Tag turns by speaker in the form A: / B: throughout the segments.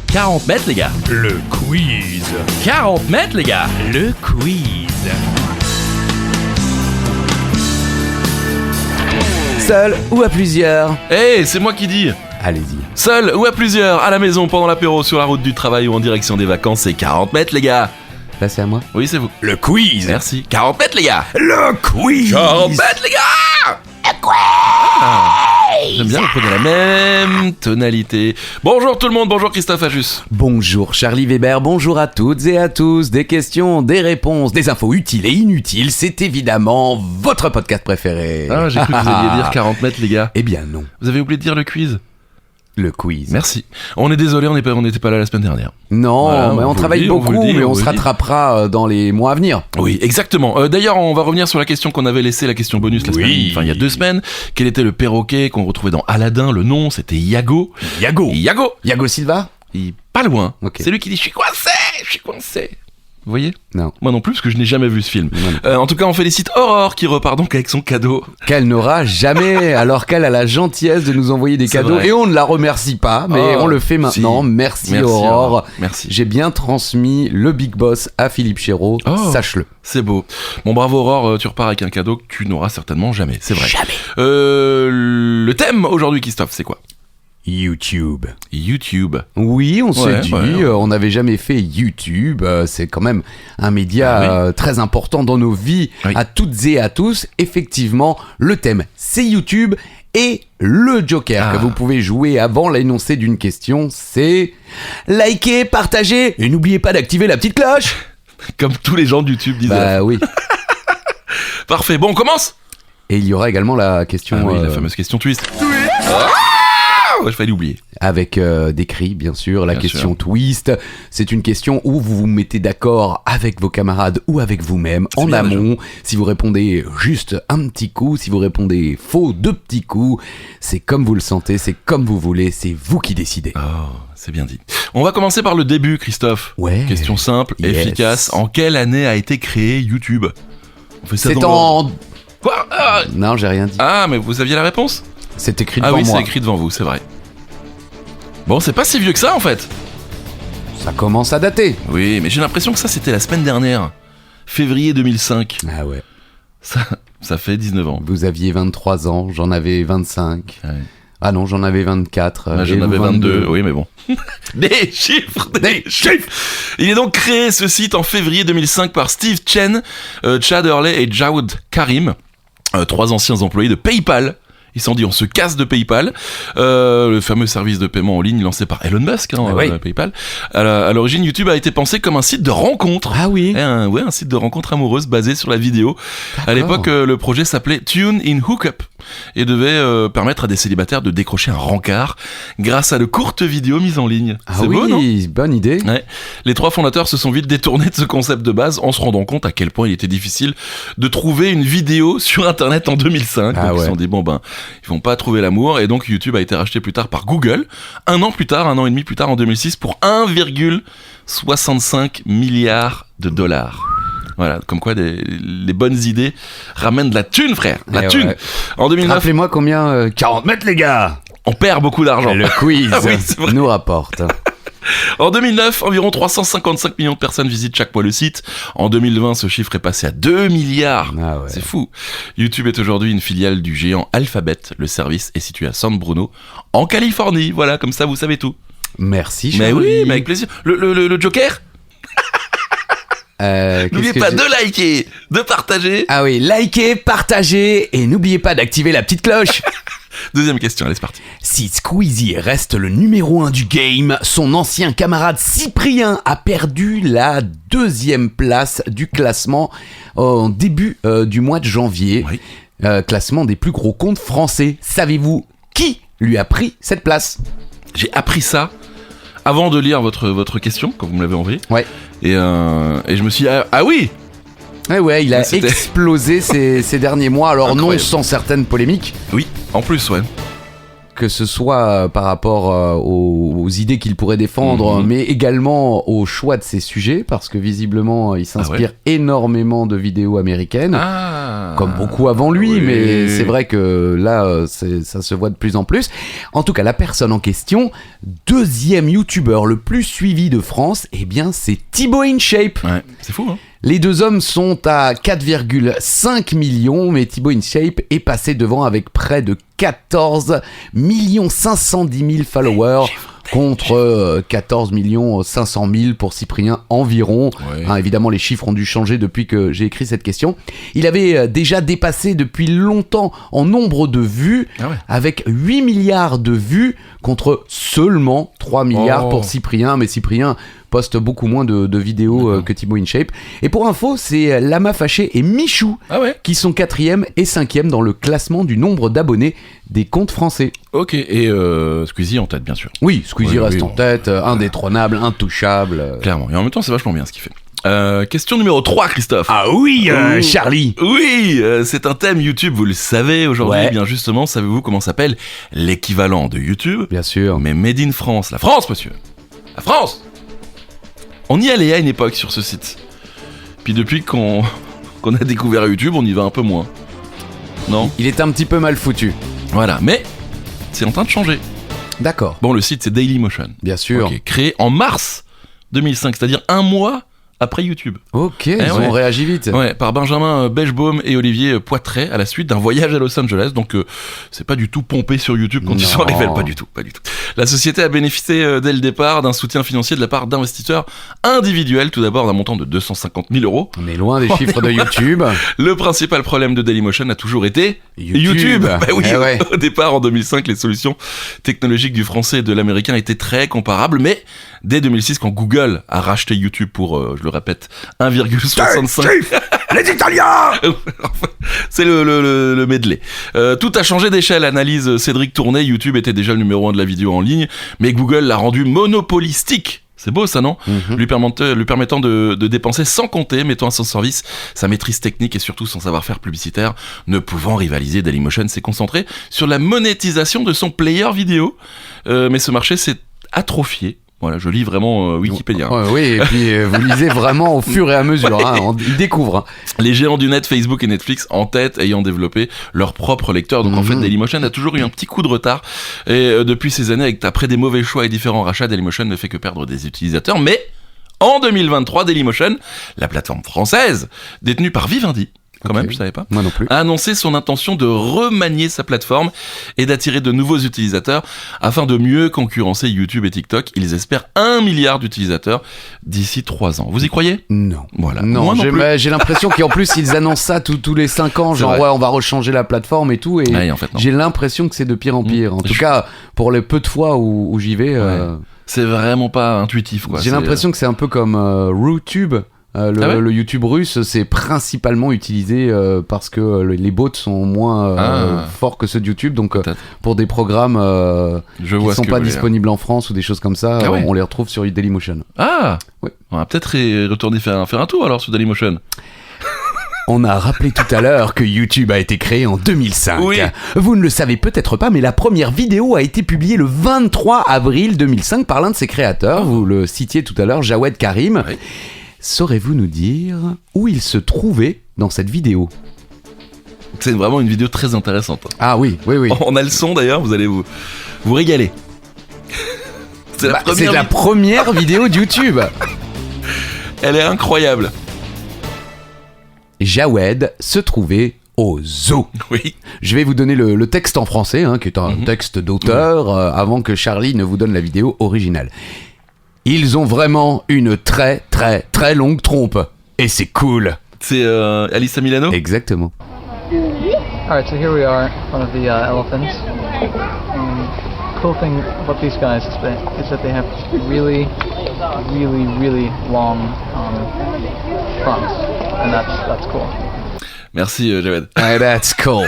A: 40 mètres les gars.
B: Le quiz.
A: 40 mètres les gars.
B: Le quiz.
C: Seul ou à plusieurs?
A: C'est moi qui dis.
C: Allez-y.
A: Seul ou à plusieurs, à la maison, pendant l'apéro, sur la route du travail ou en direction des vacances, c'est 40 mètres les gars.
C: Là c'est à moi.
A: Oui, c'est vous.
B: Le quiz.
A: Merci. 40 mètres les gars.
B: Le quiz.
A: 40 mètres les gars. J'aime bien reprendre la même tonalité. Bonjour tout le monde, bonjour Christophe Ajus.
C: Bonjour Charlie Weber, bonjour à toutes et à tous. Des questions, des réponses, des infos utiles et inutiles, c'est évidemment votre podcast préféré.
A: Ah, j'ai cru que vous alliez dire 40 mètres les gars.
C: Eh bien non,
A: Vous avez oublié de dire le quiz.
C: le quiz.
A: Merci. On est désolé, on n'était pas là la semaine dernière.
C: Non,
A: Voilà,
C: mais
A: on
C: on
A: vous
C: travaille
A: le dit, on
C: beaucoup,
A: vous le dit,
C: mais
A: on
C: on
A: vous
C: se
A: le dit.
C: rattrapera dans les mois à venir.
A: Oui, exactement. D'ailleurs, on va revenir sur la question qu'on avait laissée, la question bonus il y a 2 semaines. Quel était le perroquet qu'on retrouvait dans Aladdin? Le nom, c'était Iago.
B: Yago.
C: Yago Silva?
A: Pas loin.
C: Ok.
A: C'est lui qui dit « Je suis coincé !» Vous voyez?
C: Non.
A: Moi non plus, parce que je n'ai jamais vu ce film.
C: Non, non.
A: En tout cas, on félicite Aurore qui repart donc avec son cadeau.
C: Qu'elle n'aura jamais, alors qu'elle a la gentillesse de nous envoyer des
A: C'est
C: cadeaux.
A: vrai.
C: Et on ne la remercie pas, mais
A: Oh,
C: on le fait maintenant.
A: si.
C: Merci Aurore.
A: Merci.
C: J'ai bien transmis le Big Boss à Philippe Chéreau,
A: Oh.
C: sache-le.
A: C'est beau. Bon, bravo Aurore, tu repars avec un cadeau que tu n'auras certainement jamais. C'est vrai.
C: Jamais.
A: Le thème aujourd'hui, Christophe, c'est quoi?
C: YouTube.
A: YouTube.
C: Oui, on s'est
A: Ouais,
C: dit,
A: ouais.
C: on n'avait jamais fait YouTube. C'est quand même un média
A: Ah oui.
C: très important dans nos vies,
A: Oui.
C: à toutes et à tous. Effectivement, le thème, c'est YouTube. Et le Joker que vous pouvez jouer avant l'énoncé d'une question, c'est liker, partager et n'oubliez pas d'activer la petite cloche.
A: Comme tous les gens de YouTube disaient.
C: Bah oui.
A: Parfait. Bon, on commence.
C: Et il y aura également la question
A: Ah oui, la fameuse question twist. Je failli oublier.
C: avec des cris, bien sûr. La
A: Bien
C: question
A: sûr.
C: twist, c'est une question où vous vous mettez d'accord avec vos camarades ou avec vous-même en
A: bien,
C: amont. Si vous répondez juste un petit coup, si vous répondez faux 2 petits coups, c'est comme vous le sentez, c'est comme vous voulez, c'est vous qui décidez.
A: Oh, c'est bien dit. On va commencer par le début, Christophe.
C: Ouais.
A: Question simple,
C: Yes.
A: efficace. En quelle année a été créé YouTube? On fait ça
C: C'est
A: dans
C: en...
A: Quoi?
C: Non, j'ai rien dit.
A: Ah, mais vous aviez la réponse?
C: C'est écrit
A: Ah
C: devant
A: oui,
C: moi.
A: c'est écrit devant vous, c'est vrai. Bon, c'est pas si vieux que ça en fait.
C: Ça commence à dater.
A: Oui, mais j'ai l'impression que ça c'était la semaine dernière. Février 2005.
C: Ah ouais.
A: Ça fait 19 ans.
C: Vous aviez 23 ans, j'en avais 25.
A: Ouais.
C: Ah non, j'en avais 24.
A: Moi,
C: et
A: j'en
C: vous,
A: avais 22, oui, mais bon. Des chiffres. Il est donc créé ce site en février 2005 par Steve Chen, Chad Hurley et Jawed Karim, 3 anciens employés de PayPal. Ils s'en dit on se casse de PayPal, le fameux service de paiement en ligne lancé par Elon Musk,
C: oui.
A: PayPal. À l'origine, YouTube a été pensé comme un site de rencontre.
C: Ah oui.
A: Un site de rencontre amoureuse basé sur la vidéo. À l'époque, le projet s'appelait Tune in Hookup et devait permettre à des célibataires de décrocher un rencard grâce à de courtes vidéos mises en ligne.
C: Ah
A: C'est
C: oui,
A: beau, non?
C: bonne idée.
A: Ouais. Les 3 fondateurs se sont vite détournés de ce concept de base en se rendant compte à quel point il était difficile de trouver une vidéo sur internet en 2005.
C: Ah
A: donc ils
C: ouais.
A: se sont dit ils vont pas trouver l'amour et donc YouTube a été racheté plus tard par Google. Un an et demi plus tard en 2006 pour 1,65 milliard de dollars. Voilà, comme quoi les bonnes idées ramènent de la thune, frère. La
C: Eh
A: thune.
C: ouais.
A: En 2009,
C: Rappelez-moi combien 40 mètres les gars.
A: on perd beaucoup d'argent.
C: Le quiz
A: Ah oui, c'est vrai.
C: nous rapporte.
A: En 2009, environ 355 millions de personnes visitent chaque mois le site. En 2020, ce chiffre est passé à 2 milliards.
C: Ah ouais.
A: C'est fou. YouTube est aujourd'hui une filiale du géant Alphabet. Le service est situé à San Bruno, en Californie. Voilà, comme ça, vous savez tout.
C: Merci
A: Mais
C: Charlie.
A: oui, mais avec plaisir. Le Joker,
C: Qu'est-ce
A: n'oubliez
C: que
A: pas
C: j'ai-
A: de liker, de partager.
C: Ah oui, likez, partagez et n'oubliez pas d'activer la petite cloche.
A: Deuxième question, allez, c'est parti.
C: Si Squeezie reste le numéro 1 du game, son ancien camarade Cyprien a perdu la 2e place du classement en début du mois de janvier.
A: Oui.
C: Classement des plus gros comptes français. Savez-vous qui lui a pris cette place?
A: J'ai appris ça avant de lire votre question, quand vous me l'avez envoyé.
C: Ouais.
A: Et je me suis dit, ah oui.
C: Ouais, il a
A: C'était-
C: explosé ces derniers mois. Alors
A: Incroyable.
C: non sans certaines polémiques.
A: Oui, en plus, ouais.
C: que ce soit par rapport aux idées qu'il pourrait défendre, mais également au choix de ses sujets, parce que visiblement il s'inspire énormément de vidéos américaines, comme beaucoup avant lui, mais c'est vrai que là ça se voit de plus en plus. En tout cas, la personne en question, deuxième youtubeur le plus suivi de France, eh bien c'est Thibaut InShape.
A: Ouais, c'est fou, hein.
C: Les deux hommes sont à 4,5 millions, mais Thibaut InShape est passé devant avec près de 14 510 000 followers contre 14 500 000 pour Cyprien environ. Ouais. Évidemment, les chiffres ont dû changer depuis que j'ai écrit cette question. Il avait déjà dépassé depuis longtemps en nombre de vues, avec 8 milliards de vues contre seulement 3 milliards pour Cyprien. Mais Cyprien poste beaucoup moins de vidéos que Thibaut InShape. Et pour info, c'est Lama Fâché et Michou qui sont 4e et 5e dans le classement du nombre d'abonnés des comptes français.
A: Ok, et Squeezie en tête, bien sûr.
C: Oui, Squeezie reste en tête, indétrônable, intouchable.
A: Clairement, et en même temps, c'est vachement bien ce qu'il fait. Question numéro 3, Christophe.
C: Ah oui, Charlie.
A: Oui, c'est un thème YouTube, vous le savez aujourd'hui. Eh bien justement, savez-vous comment s'appelle l'équivalent de YouTube?
C: Bien sûr.
A: Mais made in France. La France, monsieur. La France. On y allait à une époque sur ce site. Puis depuis qu'on a découvert YouTube, on y va un peu moins. Non?
C: Il est un petit peu mal foutu.
A: Voilà, mais c'est en train de changer.
C: D'accord.
A: Bon, le site, c'est Dailymotion.
C: Bien sûr.
A: Créé en mars 2005, c'est-à-dire un mois après YouTube.
C: Ok, ils ont réagi vite.
A: Ouais, par Benjamin Bechbaum et Olivier Poitret à la suite d'un voyage à Los Angeles. Donc c'est pas du tout pompé sur YouTube quand ils sont arrivés, pas du tout. La société a bénéficié dès le départ d'un soutien financier de la part d'investisseurs individuels, tout d'abord d'un montant de 250 000 €.
C: On est loin des chiffres de YouTube.
A: Le principal problème de Dailymotion a toujours été YouTube. Bah oui, au départ en 2005, les solutions technologiques du français et de l'américain étaient très comparables, mais dès 2006, quand Google a racheté YouTube pour, je le répète, 1,65...
B: Les Italiens.
A: C'est le medley. Tout a changé d'échelle, analyse Cédric Tournet. YouTube était déjà le numéro 1 de la vidéo en ligne, mais Google l'a rendu monopolistique. C'est beau ça, non? Lui permettant de dépenser sans compter, mettant à son service sa maîtrise technique et surtout son savoir-faire publicitaire. Ne pouvant rivaliser, Dailymotion s'est concentré sur la monétisation de son player vidéo. Mais ce marché s'est atrophié. Voilà, je lis vraiment Wikipédia.
C: Oui, et puis vous lisez vraiment au fur et à mesure, ils découvrent.
A: Les géants du net, Facebook et Netflix, en tête, ayant développé leur propre lecteur. Donc en fait, Dailymotion a toujours eu un petit coup de retard. Et depuis ces années, après des mauvais choix et différents rachats, Dailymotion ne fait que perdre des utilisateurs. Mais en 2023, Dailymotion, la plateforme française, détenue par Vivendi, quand même, je savais pas.
C: Moi non plus.
A: A annoncé son intention de remanier sa plateforme et d'attirer de nouveaux utilisateurs afin de mieux concurrencer YouTube et TikTok. Ils espèrent 1 milliard d'utilisateurs d'ici 3 ans. Vous y croyez?
C: Non.
A: Voilà.
C: Non, j'ai l'impression qu'en plus ils annoncent ça tous les 5 ans, genre on va rechanger la plateforme et tout. Et
A: en fait,
C: j'ai l'impression que c'est de pire en pire. En tout cas, pour les peu de fois où j'y vais.
A: C'est vraiment pas intuitif, quoi.
C: J'ai l'impression que c'est un peu comme RuTube. Le YouTube russe, c'est principalement utilisé parce que les bots sont moins forts que ceux de YouTube. Donc, pour des programmes qui ne sont pas disponibles en France ou des choses comme ça, on les retrouve sur Dailymotion.
A: On va peut-être retourner faire un tour alors sur Dailymotion.
C: On a rappelé tout à l'heure que YouTube a été créé en 2005. Oui. Vous ne le savez peut-être pas, mais la première vidéo a été publiée le 23 avril 2005 par l'un de ses créateurs. Vous le citiez tout à l'heure, Jawed Karim. Oui. Saurez-vous nous dire où il se trouvait dans cette vidéo?
A: C'est vraiment une vidéo très intéressante.
C: Ah oui.
A: On a le son d'ailleurs, vous allez vous régaler. C'est
C: la première vidéo de YouTube.
A: Elle est incroyable.
C: Jawed se trouvait au zoo.
A: Oui.
C: Je vais vous donner le texte en français, qui est un texte d'auteur, avant que Charlie ne vous donne la vidéo originale. Ils ont vraiment une très très très longue trompe. Et c'est cool.
A: C'est Alyssa Milano?
C: Exactement.
D: Alright, so here we are, one of the elephants. Cool thing about these guys is that they have really, really, really long fronts. And that's cool.
A: Merci, Jawed.
C: That's cool.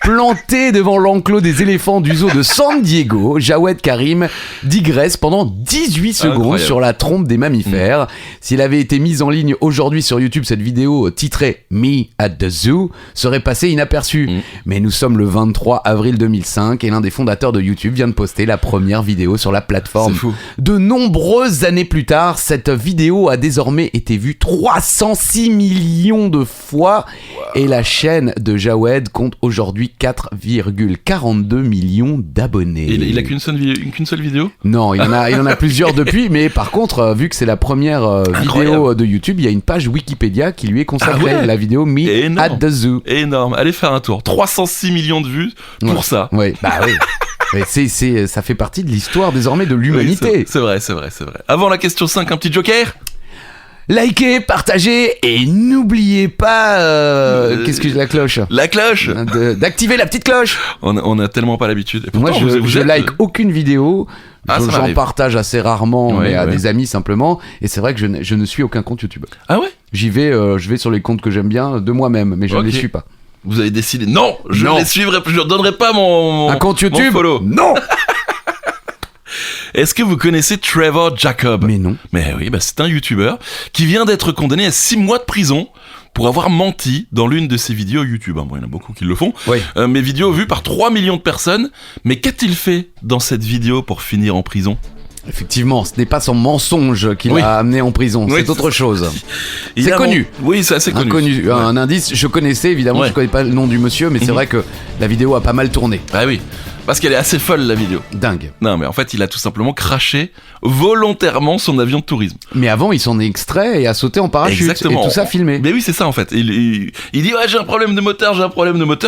C: Planté devant l'enclos des éléphants du zoo de San Diego, Jawed Karim digresse pendant 18 secondes
A: Incroyable.
C: sur la trompe des mammifères. S'il avait été mis en ligne aujourd'hui sur YouTube, cette vidéo titrée Me at the Zoo serait passée inaperçue. Mais nous sommes le 23 avril 2005 et l'un des fondateurs de YouTube vient de poster la première vidéo sur la plateforme.
A: C'est fou.
C: De nombreuses années plus tard, cette vidéo a désormais été vue 306 millions de fois et la chaîne de Jawed compte aujourd'hui 4,42 millions d'abonnés.
A: Il a qu'une seule vidéo.
C: Non, il en a plusieurs depuis, mais par contre, vu que c'est la première vidéo de YouTube, il y a une page Wikipédia qui lui est consacrée,
A: Ah ouais.
C: la vidéo Me
A: Énorme.
C: at the Zoo.
A: Énorme. Allez faire un tour. 306 millions de vues pour
C: Ouais.
A: ça.
C: Oui, bah oui. Mais ça fait partie de l'histoire désormais de l'humanité.
A: Oui, c'est vrai. Avant la question 5, un petit joker.
C: Likez, partagez et n'oubliez pas... qu'est-ce que la cloche
A: La cloche.
C: d'activer la petite cloche.
A: On a tellement pas l'habitude. Et
C: Moi,
A: pourtant, vous
C: je
A: êtes-
C: like aucune vidéo.
A: Ah, ça
C: J'en
A: m'arrive.
C: partage assez rarement,
A: Ouais,
C: mais à
A: ouais.
C: des amis simplement. Et c'est vrai que je ne suis aucun compte YouTube.
A: Ah ouais.
C: J'y vais, je vais sur les comptes que j'aime bien de moi-même, mais je ne
A: Ok.
C: les suis pas.
A: Vous avez décidé. Non, je
C: Non.
A: ne les suivrai. Je ne donnerai pas mon
C: Un compte
A: mon
C: YouTube
A: follow.
C: Non.
A: Est-ce que vous connaissez Trevor Jacob?
C: Mais non.
A: Mais oui, c'est un YouTuber qui vient d'être condamné à 6 mois de prison pour avoir menti dans l'une de ses vidéos YouTube. Bon, il y en a beaucoup qui le font.
C: Oui.
A: Mes vidéos vues par 3 millions de personnes. Mais qu'a-t-il fait dans cette vidéo pour finir en prison?
C: Effectivement, ce n'est pas son mensonge qui
A: Oui.
C: l'a amené en prison,
A: Oui,
C: c'est autre chose.
A: Il
C: C'est
A: a
C: connu.
A: Oui, c'est assez connu. Ouais.
C: Un indice, je connaissais évidemment,
A: Ouais.
C: je connais pas le nom du monsieur, mais c'est
A: Mhm.
C: vrai que la vidéo a pas mal tourné.
A: Ah oui, parce qu'elle est assez folle la vidéo.
C: Dingue.
A: Non, mais en fait, il a tout simplement craché volontairement son avion de tourisme.
C: Mais avant, il s'en est extrait et a sauté en parachute.
A: Exactement.
C: Et tout ça filmé.
A: Mais oui, c'est ça en fait. Il dit ouais, j'ai un problème de moteur.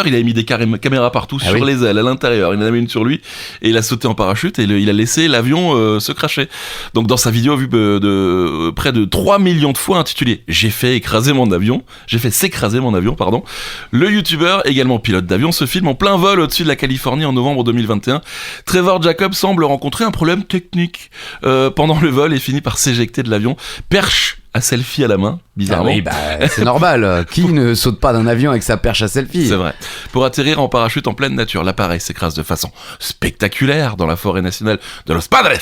A: Il a mis des caméras partout
C: Ah
A: sur
C: oui.
A: les ailes, à l'intérieur. Il en a mis une sur lui et il a sauté en parachute et il a laissé l'avion se cracher. Donc dans sa vidéo vue de près de 3 millions de fois intitulée J'ai fait s'écraser mon avion, pardon. Le youtubeur, également pilote d'avion, se filme en plein vol au-dessus de la Californie en novembre 2021. Trevor Jacob semble rencontrer un problème technique pendant le vol et finit par s'éjecter de l'avion, perche à selfie à la main,
C: Ah
A: bizarrement.
C: oui, c'est normal. Qui ne saute pas d'un avion avec sa perche à selfie?
A: C'est vrai. Pour atterrir en parachute en pleine nature, l'appareil s'écrase de façon spectaculaire dans la forêt nationale de Los Padres.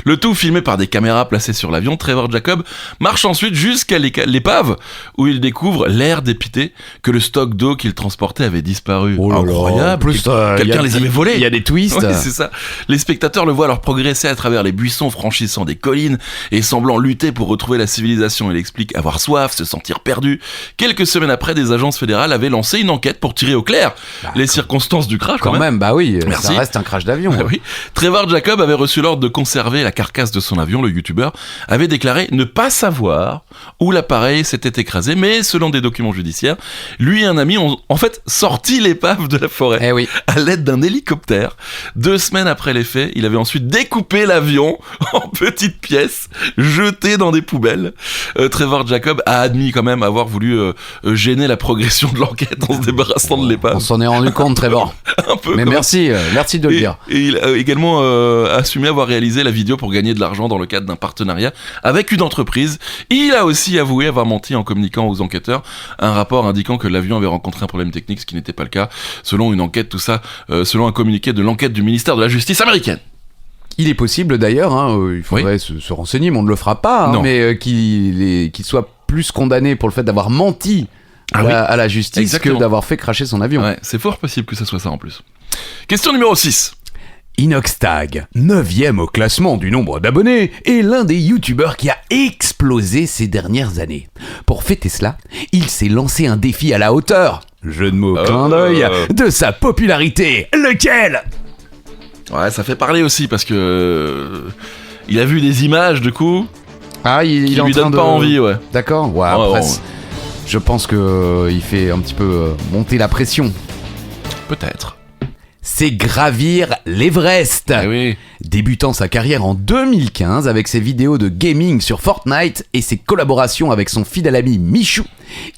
A: Le tout filmé par des caméras placées sur l'avion. Trevor Jacob marche ensuite jusqu'à l'épave où il découvre l'air dépité que le stock d'eau qu'il transportait avait disparu.
C: Oh là là.
A: Incroyable.
C: En plus,
A: Quelqu'un les avait volés.
C: Il y a des twists.
A: Ouais, c'est ça. Les spectateurs le voient alors progresser à travers les buissons, franchissant des collines et semblant lutter pour retrouver la civilisation. Il explique avoir soif, se sentir perdu. Quelques semaines après, des agences fédérales avaient lancé une enquête pour tirer au clair les circonstances du crash.
C: Quand même, bah oui,
A: Merci.
C: ça reste un crash d'avion.
A: Ah oui. Trevor Jacob avait reçu l'ordre de conserver la carcasse de son avion. Le youtubeur avait déclaré ne pas savoir où l'appareil s'était écrasé, mais selon des documents judiciaires, lui et un ami ont en fait sorti l'épave de la forêt
C: Eh oui.
A: à l'aide d'un hélicoptère. 2 semaines après les faits, il avait ensuite découpé l'avion en petites pièces, jetées dans des poubelles. Trevor Jacob a admis quand même avoir voulu gêner la progression de l'enquête en se débarrassant de
C: On
A: l'épave.
C: s'en est rendu compte, Trevor.
A: Un peu
C: Mais
A: comme
C: merci de le dire.
A: et il a également assumé avoir réalisé la vidéo pour gagner de l'argent dans le cadre d'un partenariat avec une entreprise. Il a aussi avoué avoir menti en communiquant aux enquêteurs un rapport indiquant que l'avion avait rencontré un problème technique, ce qui n'était pas le cas, selon une enquête, tout ça, selon un communiqué de l'enquête du ministère de la Justice américaine.
C: Il est possible d'ailleurs, il faudrait se renseigner, mais on ne le fera pas,
A: Non.
C: mais qu'il soit plus condamné pour le fait d'avoir menti
A: Ah oui.
C: à la justice
A: Exactement.
C: que d'avoir fait cracher son avion.
A: Ouais, c'est fort possible que ça soit ça en plus. Question numéro 6.
C: Inoxtag, 9ème au classement du nombre d'abonnés, est l'un des youtubeurs qui a explosé ces dernières années. Pour fêter cela, il s'est lancé un défi à la hauteur, jeu de mots clin d'œil, de sa popularité. Lequel ?
A: Ouais, ça fait parler aussi parce que il a vu des images du coup
C: Ah, il
A: qui
C: est en
A: lui
C: train
A: donnent
C: de...
A: pas envie, ouais.
C: D'accord, ouais,
A: Ouais,
C: après,
A: ouais.
C: je pense que il fait un petit peu monter la pression.
A: Peut-être.
C: C'est gravir l'Everest.
A: Ah oui.
C: Débutant sa carrière en 2015 avec ses vidéos de gaming sur Fortnite et ses collaborations avec son fidèle ami Michou,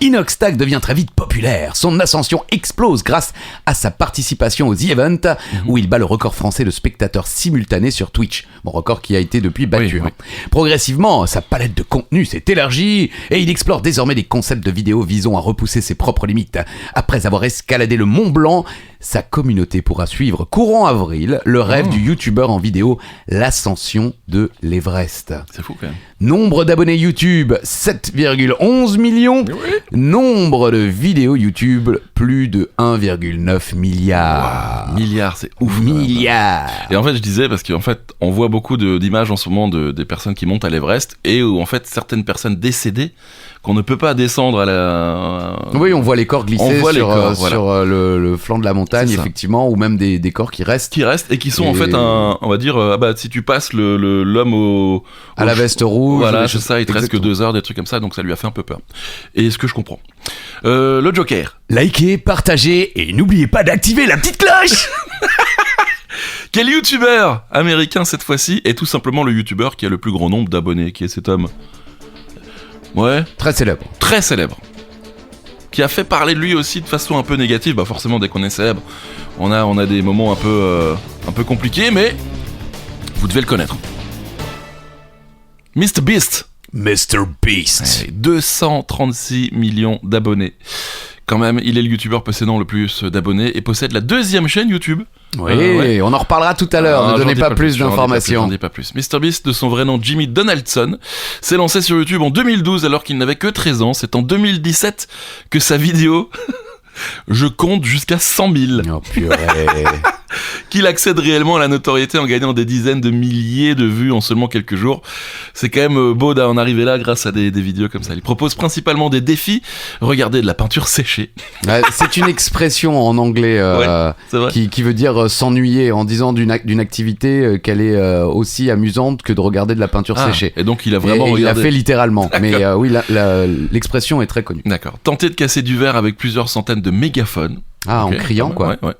C: Inoxtag devient très vite populaire. Son ascension explose grâce à sa participation aux The Event, où il bat le record français de spectateurs simultanés sur Twitch. Bon, record qui a été depuis battu.
A: Oui.
C: Progressivement, sa palette de contenu s'est élargie et il explore désormais des concepts de vidéos visant à repousser ses propres limites. Après avoir escaladé le Mont Blanc, sa communauté pourra suivre courant avril le rêve du youtubeur en vidéo, l'ascension de l'Everest.
A: C'est fou quand même.
C: Nombre d'abonnés YouTube, 7,11 millions. Nombre de vidéos YouTube, plus de 1,9 milliard.
A: Milliards, c'est ouf. quand même.
C: Milliards.
A: Et en fait, je disais, parce qu'en fait, on voit beaucoup d'images en ce moment des personnes qui montent à l'Everest et où en fait, certaines personnes décédées qu'on ne peut pas descendre à la...
C: Oui, on voit les corps glisser
A: On voit les
C: sur,
A: corps, voilà.
C: sur le flanc de la montagne,
A: C'est ça.
C: effectivement, ou même des corps qui restent.
A: Qui restent et qui sont
C: Et-
A: en fait on va dire, si tu passes l'homme
C: À la veste rouge.
A: Voilà,
C: des
A: c'est
C: choses-
A: ça, il te reste que
C: Exactement.
A: 2 heures, des trucs comme ça, donc ça lui a fait un peu peur. Et ce que je comprends. Le Joker.
C: Likez, partagez et n'oubliez pas d'activer la petite cloche.
A: Quel youtubeur américain cette fois-ci est tout simplement le youtubeur qui a le plus grand nombre d'abonnés? Qui est cet homme? Ouais,
C: Très célèbre.
A: très célèbre. Qui a fait parler de lui aussi de façon un peu négative. Bah forcément, dès qu'on est célèbre, on a des moments un peu compliqués, mais vous devez le connaître. MrBeast.
C: Mr. Beast.
A: 236 millions d'abonnés. Quand même, il est le youtubeur possédant le plus d'abonnés et possède la 2e chaîne YouTube.
C: Oui,
A: Ouais.
C: on en reparlera tout à l'heure. Ne
A: J'en
C: donnez
A: dis
C: pas plus
A: j'en dis
C: d'informations.
A: J'en dis pas plus. MrBeast, de son vrai nom Jimmy Donaldson, s'est lancé sur YouTube en 2012 alors qu'il n'avait que 13 ans. C'est en 2017 que sa vidéo, je compte jusqu'à 100 000,
C: Oh purée.
A: qu'il accède réellement à la notoriété en gagnant des dizaines de milliers de vues en seulement quelques jours. C'est quand même beau d'en arriver là grâce à des vidéos comme ça. Il propose principalement des défis. Regardez de la peinture séchée.
C: C'est une expression en anglais
A: C'est vrai.
C: qui veut dire s'ennuyer en disant d'une activité qu'elle est aussi amusante que de regarder de la peinture
A: Ah,
C: séchée.
A: et donc il a
C: Et
A: vraiment
C: il l'a
A: regardé.
C: fait littéralement.
A: D'accord.
C: Mais oui, l'expression est très connue.
A: D'accord. Tenter de casser du verre avec plusieurs centaines de mégaphones.
C: Ah,
A: Ok,
C: en criant,
A: ouais,
C: quoi.
A: ouais, ouais.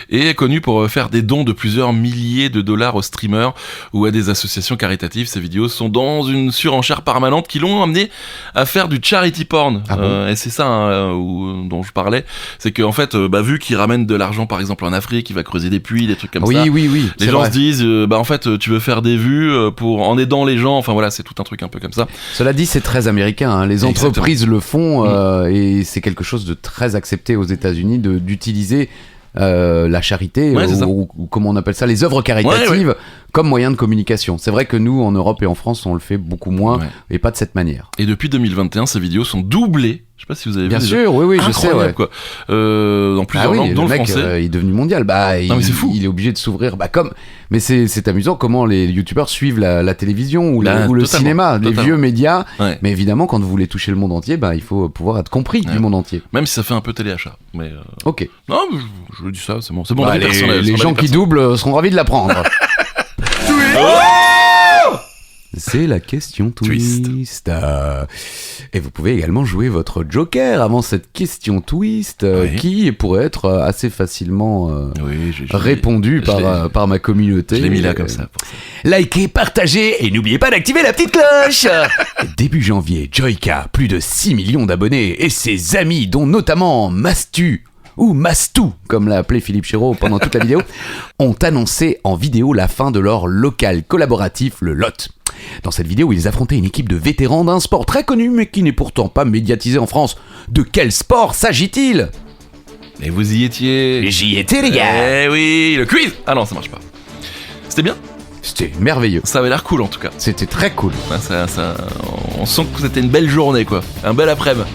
A: Et est connu pour faire des dons de plusieurs milliers de dollars aux streamers ou à des associations caritatives. Ces vidéos sont dans une surenchère permanente qui l'ont amené à faire du charity porn.
C: Ah bon
A: Et c'est ça dont je parlais. C'est qu'en fait, vu qu'il ramène de l'argent par exemple en Afrique, il va creuser des puits, des trucs comme
C: Oui,
A: ça.
C: oui, oui.
A: Les
C: c'est
A: gens
C: vrai.
A: se disent, en fait, tu veux faire des vues en aidant les gens. Enfin voilà, c'est tout un truc un peu comme ça.
C: Cela dit, c'est très américain. Hein. Les
A: Exactement.
C: entreprises le font et c'est quelque chose de très accepté aux États-Unis d'utiliser la charité
A: Ouais, c'est ça.
C: ou comment on appelle ça, les œuvres caritatives comme moyen de communication. C'est vrai que nous, en Europe et en France, on le fait beaucoup moins
A: Ouais.
C: et pas de cette manière.
A: Et depuis 2021, ces vidéos sont doublées. Je sais pas si vous avez
C: Bien
A: vu.
C: sûr, oui, je sais.
A: Incroyable,
C: Ouais.
A: quoi. Dans plusieurs
C: Ah oui,
A: langues, dont
C: le
A: le
C: mec
A: français.
C: il est devenu mondial.
A: Non, mais c'est fou.
C: Il est obligé de s'ouvrir. Mais c'est amusant comment les youtubeurs suivent la télévision ou,
A: Là,
C: ou le
A: totalement,
C: cinéma, les
A: totalement.
C: vieux médias.
A: Ouais.
C: Mais évidemment, quand vous voulez toucher le monde entier, il faut pouvoir être compris
A: Ouais.
C: du monde entier.
A: Même si ça fait un peu téléachat. Mais
C: Ok.
A: non, mais je dis ça, c'est bon. C'est bon.
C: Bah,
A: avis personnel,
C: les
A: c'est mon
C: gens
A: avis
C: qui
A: personnel.
C: doublent seront ravis de l'apprendre. C'est la question twist. Et vous pouvez également jouer votre joker avant cette question twist
A: Oui.
C: qui pourrait être assez facilement
A: Oui,
C: répondue
A: je l'ai-
C: par ma communauté.
A: Je l'ai mis là comme ça. Pour ça.
C: Likez, partagez et n'oubliez pas d'activer la petite cloche. Début janvier, Joyka, plus de 6 millions d'abonnés et ses amis dont notamment Mastu ou Mastou, comme l'a appelé Philippe Chéreau pendant toute la vidéo, ont annoncé en vidéo la fin de leur local collaboratif, le LOT. Dans cette vidéo, ils affrontaient une équipe de vétérans d'un sport très connu mais qui n'est pourtant pas médiatisé en France. De quel sport s'agit-il ?
A: Et vous y étiez.
C: J'y étais les gars.
A: Eh oui, le quiz. Ah non, ça marche pas. C'était bien.
C: C'était merveilleux.
A: Ça avait l'air cool en tout cas.
C: C'était très cool.
A: On sent que c'était une belle journée quoi. Un bel après-midi.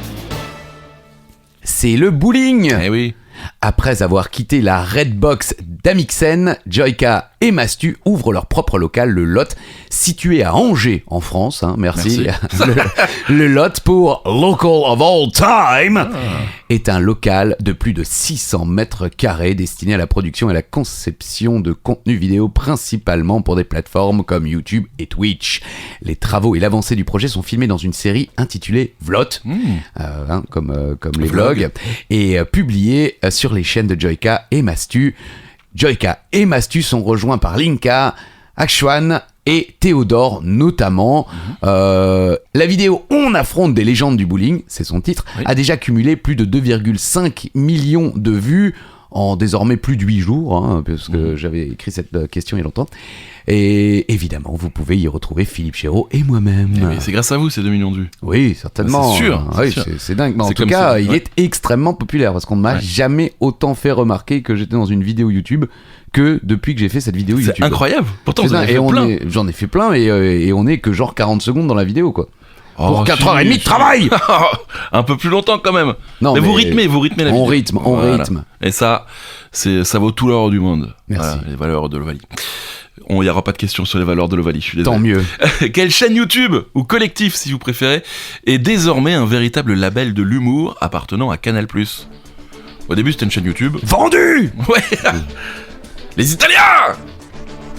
C: C'est le bowling.
A: Eh oui.
C: Après avoir quitté la Redbox d'Amixen, Joyka et Mastu ouvrent leur propre local, le LOT, situé à Angers, en France. Merci. Le LOT, pour Local of All Time, est un local de plus de 600 mètres carrés destiné à la production et la conception de contenu vidéo, principalement pour des plateformes comme YouTube et Twitch. Les travaux et l'avancée du projet sont filmés dans une série intitulée Vlot, comme les vlogs, et publiés sur les chaînes de Joyka et Mastu. Joyka et Mastu sont rejoints par Linka, Akshwan et Théodore notamment. La vidéo On affronte des légendes du bowling, c'est son titre,
A: Oui.
C: a déjà cumulé plus de 2,5 millions de vues en désormais plus de 8 jours, hein, parce que j'avais écrit cette question il y a longtemps. Et évidemment, vous pouvez y retrouver Philippe Chéreau et moi-même.
A: Eh oui, c'est grâce à vous ces 2 millions de vues.
C: Oui, certainement.
A: C'est sûr, c'est
C: Oui,
A: sûr.
C: c'est dingue. Mais en
A: C'est
C: tout
A: comme
C: cas,
A: ça,
C: il
A: ouais.
C: est extrêmement populaire parce qu'on ne m'a
A: Ouais.
C: jamais autant fait remarquer que j'étais dans une vidéo YouTube que depuis que j'ai fait cette vidéo
A: C'est
C: YouTube.
A: incroyable. Pourtant,
C: C'est
A: vous en
C: dingue.
A: avez fait plein.
C: J'en ai fait plein et on est que genre 40 secondes dans la vidéo, quoi.
A: Oh,
C: Pour 4h30
A: si,
C: de travail.
A: Un peu plus longtemps quand même.
C: Non,
A: mais vous rythmez la
C: on
A: vidéo.
C: rythme.
A: Et ça vaut tout l'or du monde.
C: Merci.
A: Voilà, les valeurs de l'Ovalie. Il n'y aura pas de questions sur les valeurs de l'Ovalie, je suis désolé.
C: Tant mieux.
A: Quelle chaîne YouTube, ou collectif si vous préférez, est désormais un véritable label de l'humour appartenant à Canal+. Au début c'était une chaîne YouTube.
C: Vendu.
A: Ouais. Les Italiens.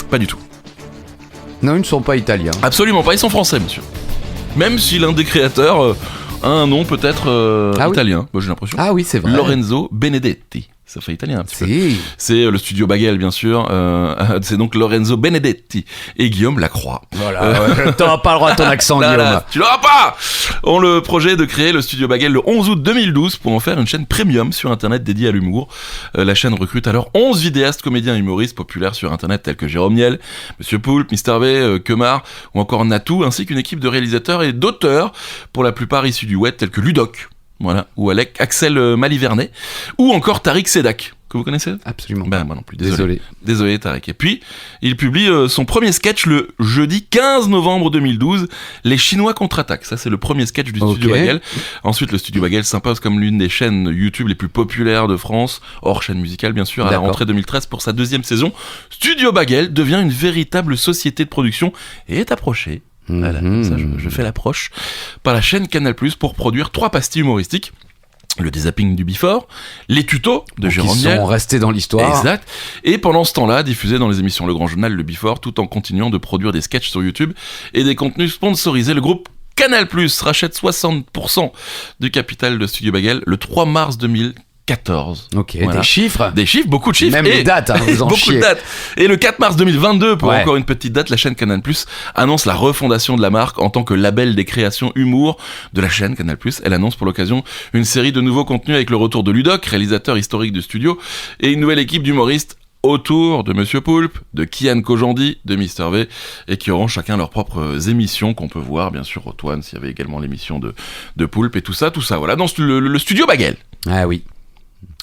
A: Pas du tout.
C: Non, ils ne sont pas italiens.
A: Absolument pas, ils sont français, monsieur. Même si l'un des créateurs a un nom peut-être
C: Ah oui.
A: italien, moi j'ai l'impression.
C: Ah oui, c'est vrai.
A: Lorenzo Benedetti. Ça fait italien un petit peu.
C: Si.
A: C'est le studio Bagel, bien sûr. C'est donc Lorenzo Benedetti et Guillaume Lacroix.
C: Voilà. T'auras pas le droit à ton accent,
A: Là,
C: Guillaume.
A: là, tu l'auras pas. Ont le projet de créer le studio Bagel le 11 août 2012 pour en faire une chaîne premium sur internet dédiée à l'humour. La chaîne recrute alors 11 vidéastes, comédiens et humoristes populaires sur internet tels que Jérôme Niel, Monsieur Poulpe, Mister V, Kemar ou encore Natou, ainsi qu'une équipe de réalisateurs et d'auteurs, pour la plupart issus du web, tels que Ludoc, voilà, ou Axel Malivernet, ou encore Tariq Sedak, que vous connaissez?
C: Absolument.
A: Ben moi non plus,
C: Désolé.
A: Désolé Tariq. Et puis, il publie son premier sketch le jeudi 15 novembre 2012, Les Chinois contre-attaquent. Ça, c'est le premier sketch du studio
C: Ok.
A: Bagel. Ensuite, le studio Bagel s'impose comme l'une des chaînes YouTube les plus populaires de France, hors chaîne musicale bien sûr, à la
C: D'accord.
A: rentrée 2013 pour sa deuxième saison. Studio Bagel devient une véritable société de production et est approché. Voilà, comme ça, je fais l'approche par la chaîne Canal+ pour produire 3 pastilles humoristiques. Le dézapping du Before, les tutos de
C: Qui
A: Jérôme Niel.
C: sont restés dans l'histoire.
A: Exact. Et pendant ce temps-là, diffusé dans les émissions Le Grand Journal, le Before, tout en continuant de produire des sketchs sur YouTube et des contenus sponsorisés. Le groupe Canal+ rachète 60% du capital de Studio Bagel le 3 mars 2014.
C: Ok,
A: Voilà.
C: des chiffres.
A: Des chiffres, beaucoup de chiffres.
C: Même
A: et
C: les dates, hein, vous en
A: beaucoup
C: chiez.
A: de dates. Et le 4 mars 2022, pour
C: Ouais.
A: encore une petite date, la chaîne Canal+ annonce la refondation de la marque en tant que label des créations humour de la chaîne Canal+. Elle annonce pour l'occasion une série de nouveaux contenus avec le retour de Ludoc, réalisateur historique du studio, et une nouvelle équipe d'humoristes autour de Monsieur Poulpe, de Kian Kojandi, de Mister V, et qui auront chacun leurs propres émissions qu'on peut voir, bien sûr, au Toine, s'il y avait également l'émission de Poulpe et tout ça, voilà, dans le studio Bagel.
C: Ah oui.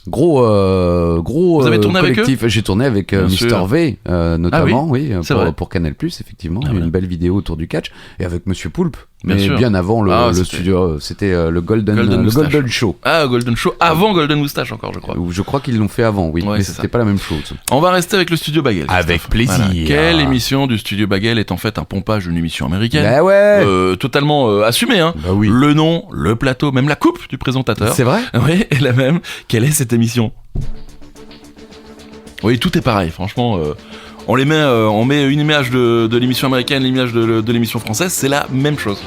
C: Gros
A: Vous avez tourné avec
C: collectif. J'ai tourné avec
A: Bien
C: Mister
A: sûr.
C: V notamment, oui,
A: c'est vrai.
C: pour Canal+, effectivement.
A: Ah
C: Il y a eu
A: ouais.
C: une belle vidéo autour du catch et avec Monsieur Poulpe.
A: Bien
C: Mais
A: sûr.
C: bien avant le
A: C'était-
C: studio, c'était le
A: Golden
C: le
A: Moustache.
C: Golden Show.
A: Ah, Golden Show, avant Golden Moustache encore, je crois.
C: Ou je crois qu'ils l'ont fait avant, oui,
A: Ouais,
C: mais
A: c'est
C: c'était
A: ça.
C: pas la même chose.
A: On va rester avec le studio Bagel.
C: Avec
A: Christophe.
C: plaisir.
A: Quelle émission du studio Bagel est en fait un pompage d'une émission américaine
C: Bah ouais.
A: totalement assumée, hein.
C: Bah oui.
A: Le nom, le plateau, même la coupe du présentateur.
C: C'est vrai.
A: Oui, et la même. Quelle est cette émission? Oui, tout est pareil, franchement. On met une image de l'émission américaine, l'image de l'émission française, c'est la même chose.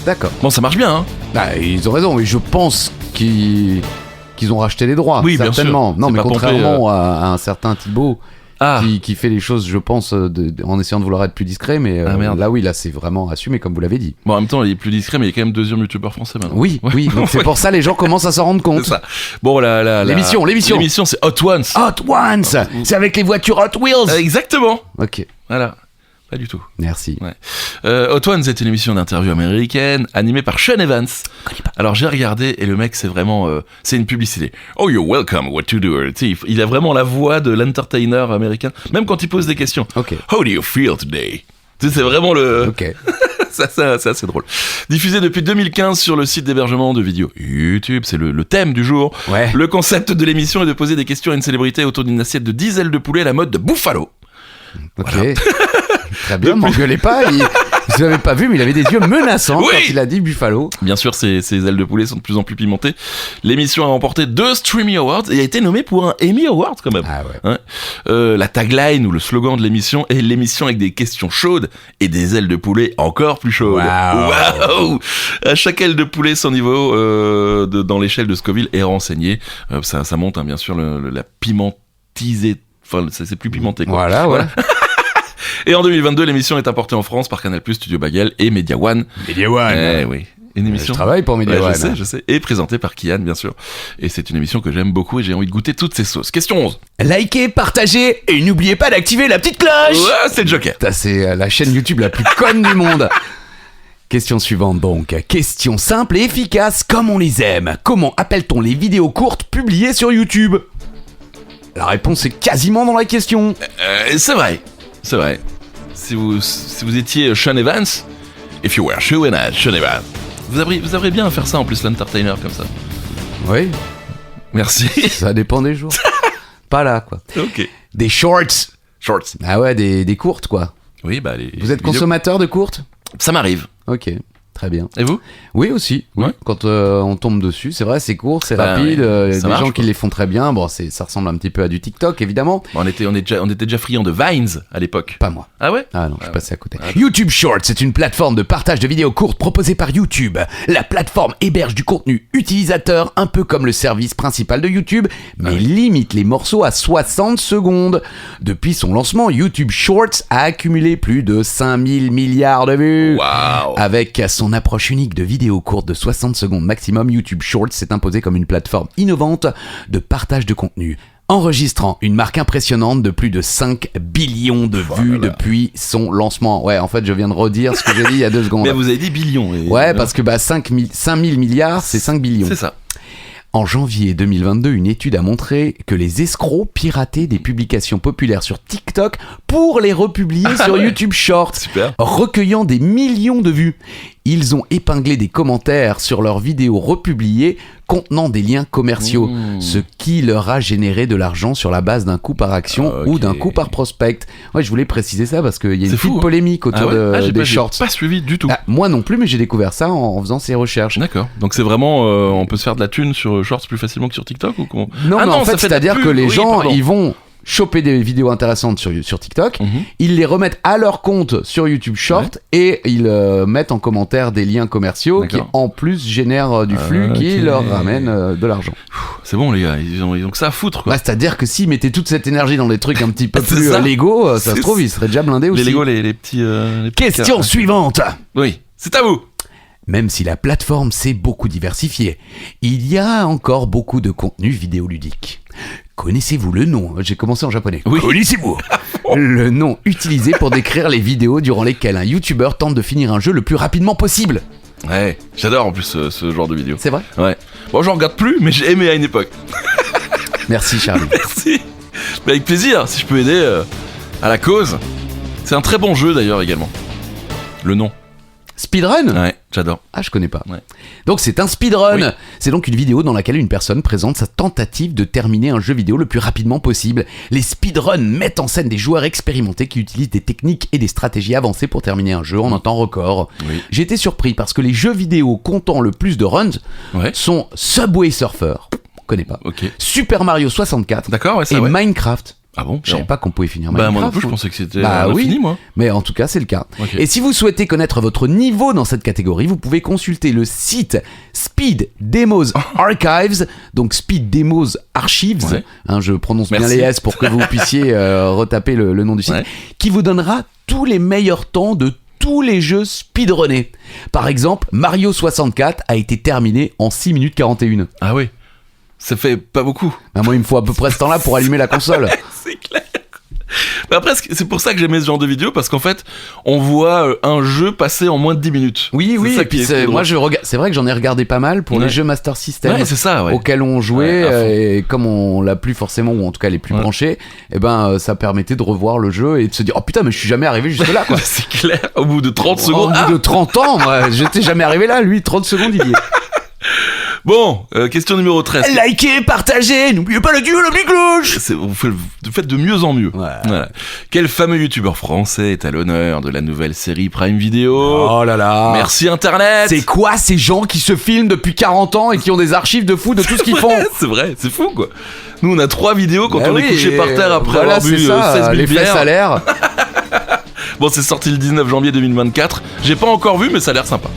C: D'accord.
A: Bon, ça marche bien, hein.
C: Bah, ils ont raison, mais je pense qu'ils ont racheté les droits.
A: Oui, bien
C: certainement.
A: sûr.
C: Non,
A: C'est
C: mais
A: pas pompé,
C: contrairement à un certain Thibaut.
A: Ah,
C: Qui fait les choses, je pense, en essayant de vouloir être plus discret, mais
A: Ah, merde.
C: là, c'est vraiment assumé, comme vous l'avez dit.
A: bon, en même temps, il est plus discret, mais il est quand même deuxième youtubeur français maintenant.
C: Oui,
A: Ouais.
C: oui, donc c'est pour ça les gens commencent à s'en rendre compte.
A: C'est ça. Bon,
C: L'émission.
A: L'émission, c'est Hot Ones.
C: Hot Ones, c'est avec les voitures Hot Wheels.
A: Exactement.
C: Ok,
A: Voilà. Pas du tout.
C: merci.
A: Hot Ones est une émission d'interview américaine animée par Sean Evans. Alors j'ai regardé et le mec c'est vraiment c'est une publicité. Oh you're welcome, what to do? Il a vraiment la voix de l'entertainer américain, même quand il pose des questions.
C: Ok,
A: How do you feel today? Tu sais, c'est vraiment le
C: ok.
A: c'est assez drôle. Diffusé depuis 2015 sur le site d'hébergement de vidéos YouTube, c'est le thème du jour.
C: Ouais.
A: Le concept de l'émission est de poser des questions à une célébrité autour d'une assiette de 10 ailes de poulet à la mode de Buffalo.
C: Ok. Très bien, m'engueulez pas. Vous l'avez pas vu, mais il avait des yeux menaçants
A: Oui.
C: quand il a dit Buffalo.
A: Bien sûr, ces ailes de poulet sont de plus en plus pimentées. L'émission a remporté 2 Streamy Awards et a été nommée pour un Emmy Award quand même.
C: Ah ouais.
A: La tagline ou le slogan de l'émission est l'émission avec des questions chaudes et des ailes de poulet encore plus chaudes.
C: Waouh.
A: Waouh. À chaque aile de poulet, son niveau dans l'échelle de Scoville est renseigné. Ça monte, hein, bien sûr, la pimentisée. Enfin, c'est plus pimenté, quoi.
C: Voilà, ouais.
A: Et en 2022, l'émission est importée en France par Canal+, Studio Bagel et Media One.
C: Media One.
A: Eh oui. Une émission.
C: Je travaille pour Media One.
A: Je sais. Et présentée par Kian, bien sûr. Et c'est une émission que j'aime beaucoup et j'ai envie de goûter toutes ces sauces. Question 11.
C: Likez, partagez et n'oubliez pas d'activer la petite cloche.
A: Ouais, c'est le Joker.
C: Putain, c'est la chaîne YouTube la plus conne du monde. Question suivante donc. Question simple et efficace comme on les aime. Comment appelle-t-on les vidéos courtes publiées sur YouTube ? La réponse est quasiment dans la question.
A: C'est vrai. C'est vrai. Si vous étiez Sean Evans, if you were Sean Evans, vous auriez bien à faire ça en plus, l'entertainer comme ça.
C: Oui,
A: Merci.
C: ça dépend des jours. Pas là, quoi.
A: Ok.
C: Des shorts.
A: Shorts.
C: Ah ouais, des courtes, quoi.
A: Oui, bah les.
C: Vous êtes
A: vidéos-
C: consommateur de courtes ?
A: Ça m'arrive.
C: Ok, très bien.
A: Et vous ?
C: Oui aussi, oui.
A: Ouais.
C: Quand on tombe dessus, c'est vrai, c'est court, c'est
A: Bah,
C: rapide,
A: ouais.
C: des
A: Ça marche,
C: gens qui
A: quoi.
C: les font très bien. Bon, ça ressemble un petit peu à du TikTok, évidemment.
A: On était déjà friands de Vines à l'époque.
C: Pas moi.
A: Ah ouais ?
C: Ah non, je suis passé à côté. YouTube Shorts, c'est une plateforme de partage de vidéos courtes proposée par YouTube. La plateforme héberge du contenu utilisateur, un peu comme le service principal de YouTube, mais limite les morceaux à 60 secondes. Depuis son lancement, YouTube Shorts a accumulé plus de 5000 milliards de vues.
A: Waouh.
C: Avec son approche unique de vidéos courtes de 60 secondes maximum, YouTube Shorts s'est imposé comme une plateforme innovante de partage de contenu, enregistrant une marque impressionnante de plus de 5 billions de vues depuis son lancement. Ouais, en fait, je viens de redire ce que j'ai dit il y a 2 secondes.
A: Mais vous avez dit billions.
C: Ouais, parce que 5000 milliards, c'est 5 billions.
A: C'est ça.
C: En janvier 2022, une étude a montré que les escrocs pirataient des publications populaires sur TikTok pour les republier sur YouTube Shorts,
A: Super.
C: recueillant des millions de vues. Ils ont épinglé des commentaires sur leurs vidéos republiées contenant des liens commerciaux, ce qui leur a généré de l'argent sur la base d'un coût par action ou d'un coût par prospect. Ouais, je voulais préciser ça parce qu'il y a une
A: C'est fou,
C: petite
A: hein.
C: polémique autour
A: j'ai
C: des
A: pas,
C: shorts.
A: J'ai pas suivi du tout.
C: Ah, moi non plus, mais j'ai découvert ça en faisant ces recherches.
A: D'accord. Donc c'est vraiment, on peut se faire de la thune sur Shorts plus facilement que sur TikTok ou comment ?
C: Non,
A: Ah
C: mais en
A: ça
C: fait,
A: de la
C: c'est-à-dire
A: pub.
C: que les
A: Oui,
C: gens,
A: pardon.
C: ils vont choper des vidéos intéressantes sur TikTok, ils les remettent à leur compte sur YouTube Short et ils mettent en commentaire des liens commerciaux qui
A: D'accord.
C: en plus génèrent du flux qui
A: ok.
C: leur ramène de l'argent.
A: C'est bon les gars, ils ont que ça à foutre quoi.
C: Ouais, c'est-à-dire que s'ils mettaient toute cette énergie dans des trucs un petit peu
A: C'est
C: plus
A: ça.
C: Lego, ça
A: C'est
C: se trouve, ils seraient déjà blindés aussi.
A: Les Lego, les petits. Les petits
C: Question
A: cars.
C: suivante.
A: Oui, c'est à vous.
C: Même si la plateforme s'est beaucoup diversifiée, il y a encore beaucoup de contenu vidéoludique. Connaissez-vous le nom ? J'ai commencé en japonais.
A: Oui.
C: Connaissez-vous le nom utilisé pour décrire les vidéos durant lesquelles un YouTuber tente de finir un jeu le plus rapidement possible ?
A: Ouais, j'adore en plus ce genre de vidéo.
C: C'est vrai ?
A: Ouais. Bon, j'en regarde plus, mais j'ai aimé à une époque.
C: Merci Charlie.
A: Merci. Mais avec plaisir, si je peux aider à la cause. C'est un très bon jeu d'ailleurs également. Le nom.
C: Speedrun ?
A: Ouais, j'adore.
C: Ah, je connais pas.
A: Ouais.
C: Donc c'est un speedrun.
A: Oui.
C: C'est donc une vidéo dans laquelle une personne présente sa tentative de terminer un jeu vidéo le plus rapidement possible. Les speedruns mettent en scène des joueurs expérimentés qui utilisent des techniques et des stratégies avancées pour terminer un jeu en un temps record.
A: Oui.
C: J'ai été surpris parce que les jeux vidéo comptant le plus de runs
A: Ouais.
C: sont Subway Surfer, on connaît pas,
A: Ok.
C: Super Mario 64
A: D'accord, ouais, ça
C: et
A: ouais.
C: Minecraft.
A: Ah bon?
C: Je savais
A: Non.
C: pas qu'on pouvait finir
A: Bah
C: Minecraft.
A: moi non plus, je
C: moi.
A: pensais que c'était
C: Bah oui.
A: fini moi.
C: Mais en tout cas, c'est le cas.
A: Ok.
C: Et si vous souhaitez connaître votre niveau dans cette catégorie, vous pouvez consulter le site Speed Demos Archives, donc Speed Demos Archives,
A: Ouais.
C: hein, je prononce bien
A: Merci.
C: les S pour que vous puissiez retaper le nom du site,
A: Ouais.
C: qui vous donnera tous les meilleurs temps de tous les jeux speedrunnés. Par exemple, Mario 64 a été terminé en 6 minutes 41.
A: Ah oui. Ça fait pas beaucoup.
C: Bah, moi, il me faut à peu près ce temps-là pour allumer la console.
A: C'est clair. Mais après, c'est pour ça que j'aimais ce genre de vidéo, parce qu'en fait, on voit un jeu passer en moins de 10 minutes.
C: Oui,
A: C'est
C: oui,
A: ça
C: et puis
A: qui est
C: moi
A: drôle.
C: c'est vrai que j'en ai regardé pas mal pour
A: Ouais.
C: les jeux Master System.
A: Ouais, c'est ça, ouais.
C: Auxquels on jouait,
A: Ouais, à fond.
C: et comme on l'a plus forcément, ou en tout cas les plus
A: Ouais.
C: branchés, et ben ça permettait de revoir le jeu et de se dire oh putain mais je suis jamais arrivé jusque là quoi.
A: C'est clair, au bout de 30
C: Au
A: secondes.
C: bout de 30 ans, moi, j'étais jamais arrivé là, lui 30 secondes il y est.
A: Bon, question numéro 13.
C: Likez, partagez, n'oubliez pas le duo la petite cloche.
A: Vous faites de mieux en mieux.
C: Ouais.
A: Voilà. Quel fameux youtubeur français est à l'honneur de la nouvelle série Prime Video?
C: Oh là là.
A: Merci Internet.
C: C'est quoi ces gens qui se filment depuis 40 ans et qui ont des archives de fou de tout ce qu'ils font?
A: C'est vrai, c'est fou quoi. Nous on a 3 vidéos quand
C: Bah
A: on
C: oui,
A: est couché par terre après
C: voilà,
A: avoir bu
C: c'est ça,
A: 16 000
C: les fesses
A: bières.
C: à l'air.
A: Bon, c'est sorti le 19 janvier 2024. J'ai pas encore vu, mais ça a l'air sympa.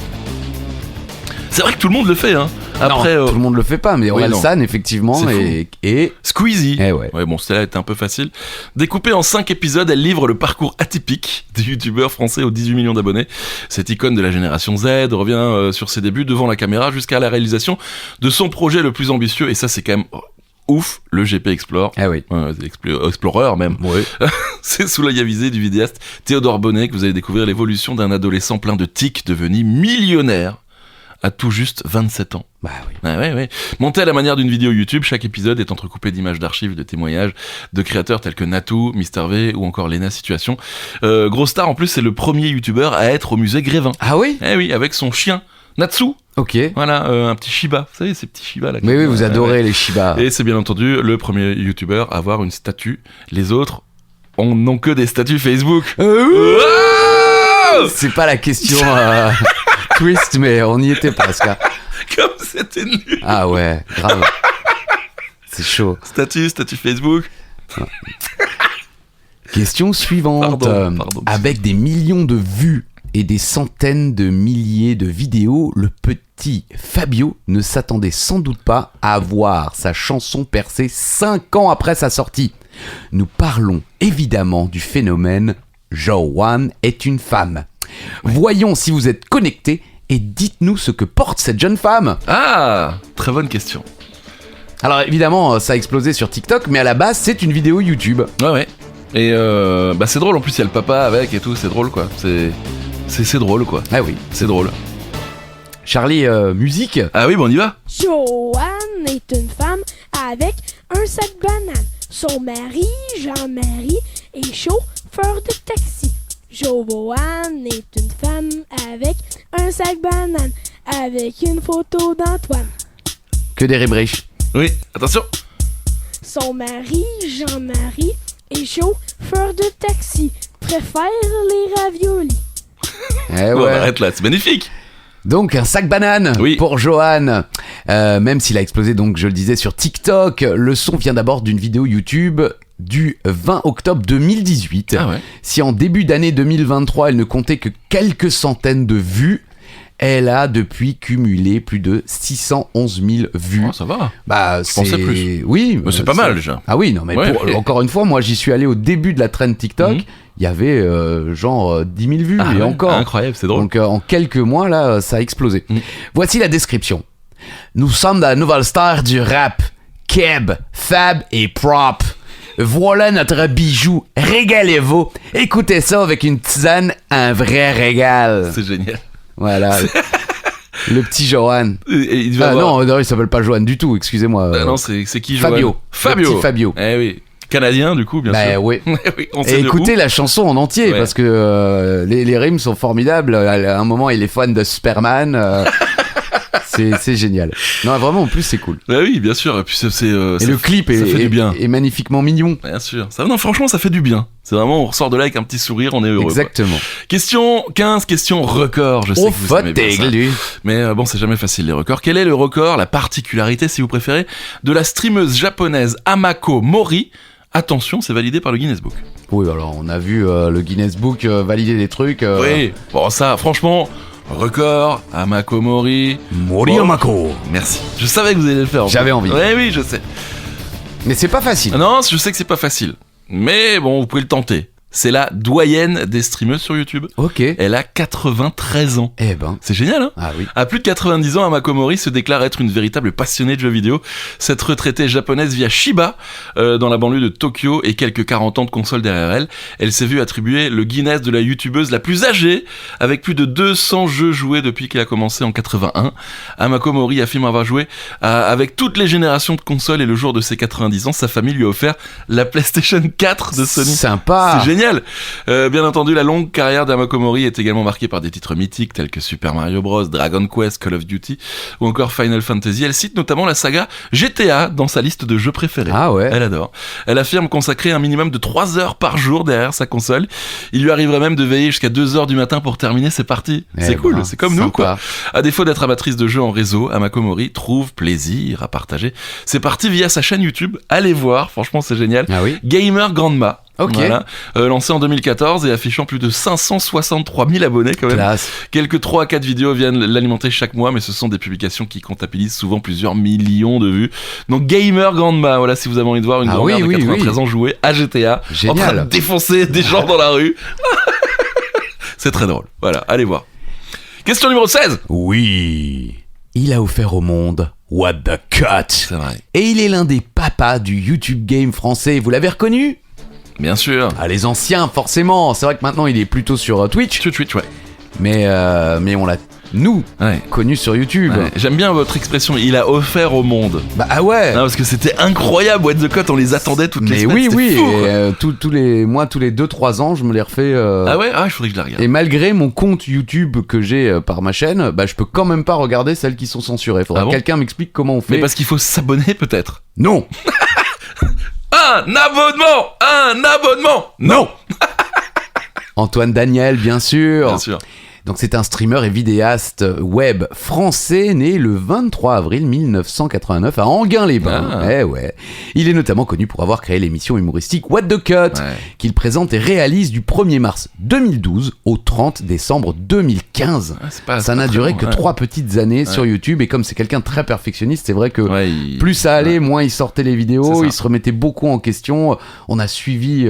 A: C'est vrai que tout le monde le fait, hein. Après,
C: non, tout le monde le fait pas, mais Orelsan, effectivement,
A: C'est
C: et
A: Squeezie.
C: ouais.
A: Ouais, bon, celle-là était un peu facile. Découpée en 5 épisodes, elle livre le parcours atypique du youtubeur français aux 18 millions d'abonnés. Cette icône de la génération Z revient sur ses débuts devant la caméra jusqu'à la réalisation de son projet le plus ambitieux, et ça c'est quand même ouf, le GP Explore.
C: Ah oui.
A: Explorer même.
C: Ouais.
A: C'est sous l'œil avisé du vidéaste Théodore Bonnet que vous allez découvrir l'évolution d'un adolescent plein de tics devenu millionnaire à tout juste 27 ans.
C: Bah oui.
A: Ah ouais. Monté à la manière d'une vidéo YouTube, chaque épisode est entrecoupé d'images d'archives, de témoignages de créateurs tels que Natou, Mister V ou encore Lena Situation. Gros star en plus, c'est le premier youtubeur à être au musée Grévin.
C: Ah oui.
A: Eh oui, avec son chien Natsu.
C: Ok.
A: Voilà, un petit Shiba. Vous savez, ces petits Shiba là.
C: Mais oui, vous adorez les Shiba.
A: Et c'est bien entendu le premier youtubeur à avoir une statue. Les autres n'ont que des statuts Facebook.
C: C'est pas la question twist, mais on y était presque. Hein.
A: Comme c'était nul.
C: Ah ouais, grave. C'est chaud.
A: Statut Facebook.
C: Question suivante.
A: Pardon.
C: Avec des millions de vues et des centaines de milliers de vidéos, le petit Fabio ne s'attendait sans doute pas à voir sa chanson percer 5 ans après sa sortie. Nous parlons évidemment du phénomène « Joanne est une femme ». Voyons si vous êtes connectés et dites-nous ce que porte cette jeune femme.
A: Ah, très bonne question.
C: Alors évidemment, ça a explosé sur TikTok, mais à la base, c'est une vidéo YouTube.
A: Ouais. Et c'est drôle, en plus il y a le papa avec et tout, c'est drôle quoi. C'est drôle quoi.
C: Ah oui.
A: C'est drôle.
C: Charlie, musique.
A: Ah oui, bon on y va.
E: Joanne est une femme avec un sac banane. Son mari, Jean-Marie, est chauffeur de taxi. Joanne est une femme avec un sac banane, avec une photo d'Antoine.
C: Que des rébriches.
A: Oui, attention.
E: Son mari, Jean-Marie, est chauffeur de taxi, préfère les raviolis.
C: Eh
A: Bon,
C: ouais.
A: arrête là, c'est magnifique.
C: Donc un sac banane pour Johan. Même s'il a explosé, donc je le disais, sur TikTok, le son vient d'abord d'une vidéo YouTube du 20 octobre 2018.
A: Ah ouais.
C: Si en début d'année 2023, elle ne comptait que quelques centaines de vues, elle a depuis cumulé plus de 611 000 vues.
A: Oh, ça va.
C: Bah,
A: Je pensais plus.
C: Oui.
A: Mais c'est pas mal déjà.
C: Ah oui, non, mais
A: Ouais,
C: encore une fois, moi j'y suis allé au début de la trend TikTok. Il y avait genre 10 000 vues et
A: ouais,
C: encore.
A: Incroyable, c'est drôle.
C: Donc en quelques mois, là, ça a explosé. Voici la description. Nous sommes dans la nouvelle star du rap. Keb, Fab et Prop. Voilà notre bijou. Régalez-vous. Écoutez ça avec une tisane, un vrai régal.
A: C'est génial.
C: Voilà. Le petit Johan.
A: Et il devait avoir...
C: Non, il s'appelle pas Johan du tout, excusez-moi.
A: Ah non, c'est qui
C: Fabio.
A: Fabio.
C: Le petit Fabio.
A: Eh oui. Canadien du coup, bien sûr.
C: Oui.
A: Oui, on
C: Et
A: sait de
C: écoutez
A: où.
C: la chanson en entier,
A: Ouais.
C: parce que les rimes sont formidables. À un moment, il est fan de Superman. C'est génial. Non, vraiment, en plus, c'est cool.
A: Bah oui, bien sûr. Et puis
C: Et le clip
A: ça fait du bien.
C: est magnifiquement mignon.
A: Bien sûr. Non, franchement, ça fait du bien. C'est vraiment, on ressort de là avec un petit sourire, on est heureux.
C: Exactement.
A: Quoi. Question 15, question record. Je sais que vous aimez bien ça. Mais bon, c'est jamais facile les records. Quel est le record, la particularité, si vous préférez, de la streameuse japonaise Amako Mori? Attention, c'est validé par le Guinness Book.
C: Oui, alors on a vu le Guinness Book valider des trucs.
A: Oui. Bon, ça, franchement, record, Amako Mori.
C: Mori
A: Bon.
C: Amako.
A: Merci. Je savais que vous alliez le faire.
C: J'avais envie.
A: Oui, je sais.
C: Mais c'est pas facile.
A: Non, je sais que c'est pas facile. Mais bon, vous pouvez le tenter. C'est la doyenne des streameuses sur YouTube.
C: Ok.
A: Elle a 93 ans.
C: Eh ben.
A: C'est génial, hein?
C: Ah oui.
A: À plus de 90 ans, Amako Mori se déclare être une véritable passionnée de jeux vidéo. Cette retraitée japonaise vit à Shiba, dans la banlieue de Tokyo, et quelques 40 ans de console derrière elle. Elle s'est vue attribuer le Guinness de la youtubeuse la plus âgée, avec plus de 200 jeux joués depuis qu'elle a commencé en 81. Amako Mori affirme avoir joué avec toutes les générations de consoles, et le jour de ses 90 ans, sa famille lui a offert la PlayStation 4 de Sony.
C: Sympa.
A: C'est génial. Bien entendu, la longue carrière d'Amako Mori est également marquée par des titres mythiques tels que Super Mario Bros, Dragon Quest, Call of Duty ou encore Final Fantasy. Elle cite notamment la saga GTA dans sa liste de jeux préférés.
C: Ah ouais.
A: Elle adore. Elle affirme consacrer un minimum de 3 heures par jour derrière sa console. Il lui arriverait même de veiller jusqu'à 2 heures du matin pour terminer ses parties. C'est cool, c'est comme nous quoi. À défaut d'être amatrice de jeux en réseau, Amako Mori trouve plaisir à partager ses parties via sa chaîne YouTube. Allez voir, franchement c'est génial.
C: Ah oui.
A: Gamer Grandma.
C: Ok.
A: Voilà. Lancé en 2014 et affichant plus de 563 000 abonnés quand même.
C: Classe.
A: Quelques 3 à 4 vidéos viennent l'alimenter chaque mois, mais ce sont des publications qui comptabilisent souvent plusieurs millions de vues. Donc Gamer Grandma, voilà, si vous avez envie de voir une grand-mère de 93 ans jouer à GTA,
C: Génial.
A: en train de défoncer des gens dans la rue. C'est très drôle. Voilà, allez voir. Question numéro 16.
C: Oui. Il a offert au monde What the Cut.
A: C'est vrai.
C: Et il est l'un des papas du YouTube game français. Vous l'avez reconnu ?
A: Bien sûr.
C: Ah, les anciens, forcément. C'est vrai que maintenant, il est plutôt sur Twitch.
A: Sur Twitch, ouais.
C: Mais on l'a, nous,
A: Ouais.
C: connu sur YouTube.
A: Ouais. J'aime bien votre expression, il a offert au monde.
C: Bah ah ouais.
A: Non, parce que c'était incroyable, What the Cut, on les attendait toutes les
C: Mais
A: semaines.
C: oui,
A: c'était
C: oui.
A: fou, quoi.
C: Et, tous les 2-3 ans, je me les refais.
A: Ah ouais, il faudrait que je la regarde.
C: Et malgré mon compte YouTube que j'ai par ma chaîne, bah je peux quand même pas regarder celles qui sont censurées. Faudra
A: Ah bon
C: que quelqu'un m'explique comment on fait.
A: Mais parce qu'il faut s'abonner peut-être.
C: Non.
A: Un abonnement. Non.
C: Antoine Daniel, bien sûr.
A: Bien sûr.
C: Donc c'est un streamer et vidéaste web français né le 23 avril 1989 à Enghien-les-Bains.
A: Ah.
C: Eh ouais. Il est notamment connu pour avoir créé l'émission humoristique What the Cut,
A: Ouais.
C: qu'il présente et réalise du 1er mars 2012 au 30 décembre 2015.
A: Ah, c'est pas-
C: Ça
A: c'est
C: n'a
A: pas
C: duré
A: très
C: que
A: long,
C: 3 petites années sur YouTube, et comme c'est quelqu'un de très perfectionniste, c'est vrai que
A: Ouais,
C: plus ça allait, moins il sortait les
A: C'est
C: vidéos,
A: ça.
C: il se remettait beaucoup en question. On a suivi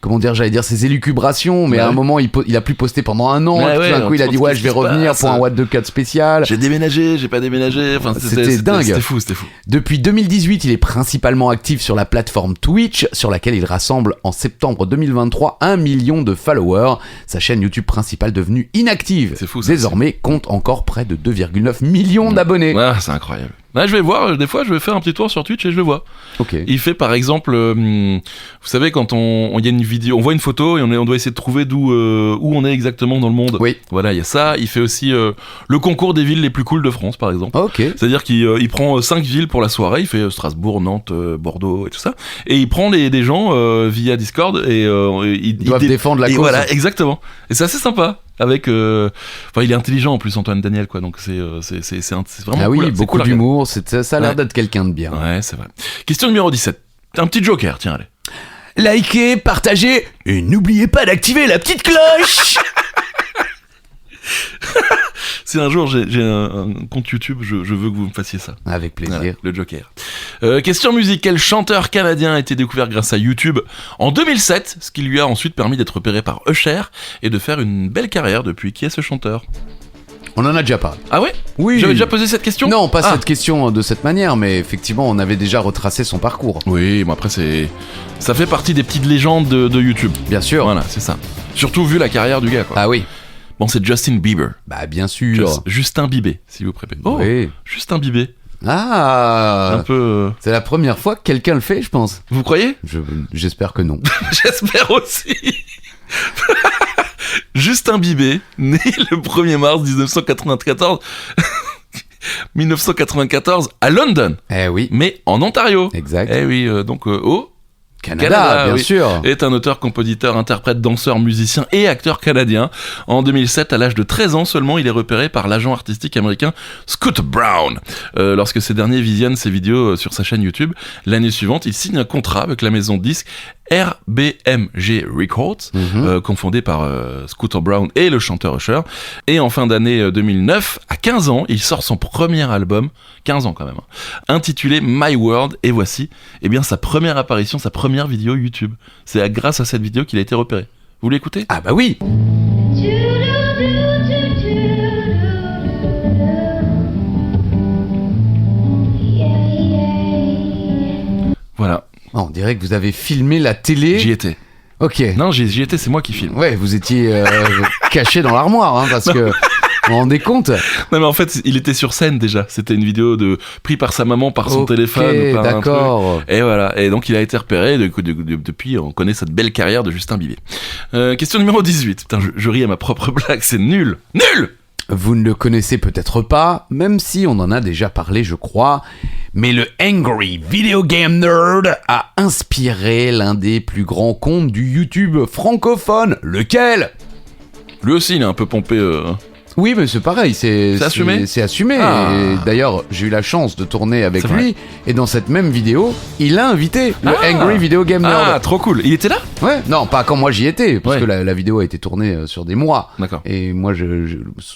C: comment dire, j'allais dire ses élucubrations, mais
A: Ouais.
C: à un moment il a plus posté pendant un an,
A: Ouais,
C: et tout
A: ouais,
C: d'un coup il a dit
A: qu'est-ce
C: ouais,
A: qui
C: je vais
A: se
C: revenir
A: passe
C: pour un What the Cut spécial.
A: J'ai déménagé, j'ai pas déménagé. Enfin,
C: C'était dingue.
A: C'était fou.
C: Depuis 2018, il est principalement actif sur la plateforme Twitch, sur laquelle il rassemble en septembre 2023 1 million de followers. Sa chaîne YouTube principale, devenue inactive,
A: C'est fou, ça,
C: désormais compte encore près de 2,9 millions d'abonnés.
A: Ouais, c'est incroyable. Ouais, je vais voir, des fois je vais faire un petit tour sur Twitch et je vais voir.
C: Ok.
A: Il fait par exemple, vous savez, quand on y a une vidéo, on voit une photo et on doit essayer de trouver où on est exactement dans le monde.
C: Oui.
A: Voilà, il y a ça. Il fait aussi le concours des villes les plus cool de France, par exemple.
C: Ok.
A: C'est-à-dire qu'il prend 5 villes pour la soirée, il fait Strasbourg, Nantes, Bordeaux et tout ça, et il prend des gens via Discord et ils
C: Doivent défendre la
A: et
C: cause.
A: voilà, exactement. Et c'est assez sympa. Avec, enfin, il est intelligent en plus, Antoine Daniel, quoi. Donc c'est vraiment
C: Ah oui,
A: cool, c'est
C: beaucoup
A: cool à regarder.
C: d'humour, ça a l'air
A: Ouais.
C: d'être quelqu'un de bien.
A: Ouais, c'est vrai. Question numéro 17. Un petit joker, tiens, allez.
C: Likez, partagez et n'oubliez pas d'activer la petite cloche.
A: Si un jour j'ai un compte YouTube, je veux que vous me fassiez ça.
C: Avec plaisir.
A: Voilà, le joker. Question musique. Quel chanteur canadien a été découvert grâce à YouTube en 2007, ce qui lui a ensuite permis d'être repéré par Usher et de faire une belle carrière depuis. Qui est ce chanteur?
C: On en a déjà parlé.
A: Ah ouais?
C: Oui.
A: J'avais déjà posé cette question?
C: Non, pas
A: Ah.
C: cette question de cette manière, mais effectivement, on avait déjà retracé son parcours.
A: Oui, bon après ça fait partie des petites légendes de YouTube.
C: Bien sûr.
A: Voilà, c'est ça. Surtout vu la carrière du gars, quoi.
C: Ah oui.
A: Bon, c'est Justin Bieber.
C: Bah bien sûr.
A: Justin Bieber, si vous préférez. Oh,
C: Oui.
A: Justin Bieber. Un
C: Ah.
A: peu.
C: C'est la première fois que quelqu'un le fait, je pense.
A: Vous croyez?
C: J'espère que non.
A: J'espère aussi. Justin Bieber, né le 1er mars 1994, 1994 à London,
C: Eh oui.
A: mais en Ontario.
C: Exact.
A: Eh oui, donc au
C: Canada, bien
A: oui.
C: sûr.
A: Est un auteur, compositeur, interprète, danseur, musicien et acteur canadien. En 2007, à l'âge de 13 ans seulement, il est repéré par l'agent artistique américain Scooter Brown. Lorsque ces derniers visionnent ses vidéos sur sa chaîne YouTube, l'année suivante, il signe un contrat avec la maison de disques RBMG Records, confondée par Scooter Brown et le chanteur Usher. Et en fin d'année 2009, à 15 ans, il sort son premier album, 15 ans quand même, intitulé My World, et voici sa première apparition, sa première vidéo YouTube. C'est grâce à cette vidéo qu'il a été repéré. Vous l'écoutez?
C: Ah bah oui.
A: Voilà,
C: On dirait que vous avez filmé la télé.
A: j'y étais.
C: Ok.
A: Non, j'y étais, c'est moi qui filme.
C: Ouais, vous étiez caché dans l'armoire, hein, parce que vous vous rendez compte.
A: Non mais en fait, il était sur scène déjà. C'était une vidéo prise par sa maman, par son
C: Ok,
A: téléphone, ou par un truc.
C: d'accord.
A: Et voilà, et donc il a été repéré, depuis on connaît cette belle carrière de Justin Bieber. Question numéro 18. Putain, je ris à ma propre blague, c'est nul. Nul.
C: Vous ne le connaissez peut-être pas, même si on en a déjà parlé, je crois, mais le Angry Video Game Nerd a inspiré l'un des plus grands comptes du YouTube francophone. Lequel?
A: Lui aussi, il est un peu pompé.
C: Oui, mais c'est pareil,
A: C'est assumé.
C: C'est assumé.
A: Ah.
C: Et d'ailleurs, j'ai eu la chance de tourner avec
A: C'est
C: lui, et dans cette même vidéo, il a invité le
A: Ah.
C: Angry Video Game Nerd.
A: Ah, trop cool. Il était là?
C: Ouais, non, pas quand moi j'y étais, parce
A: Ouais.
C: que la vidéo a été tournée sur des mois.
A: D'accord.
C: Et moi,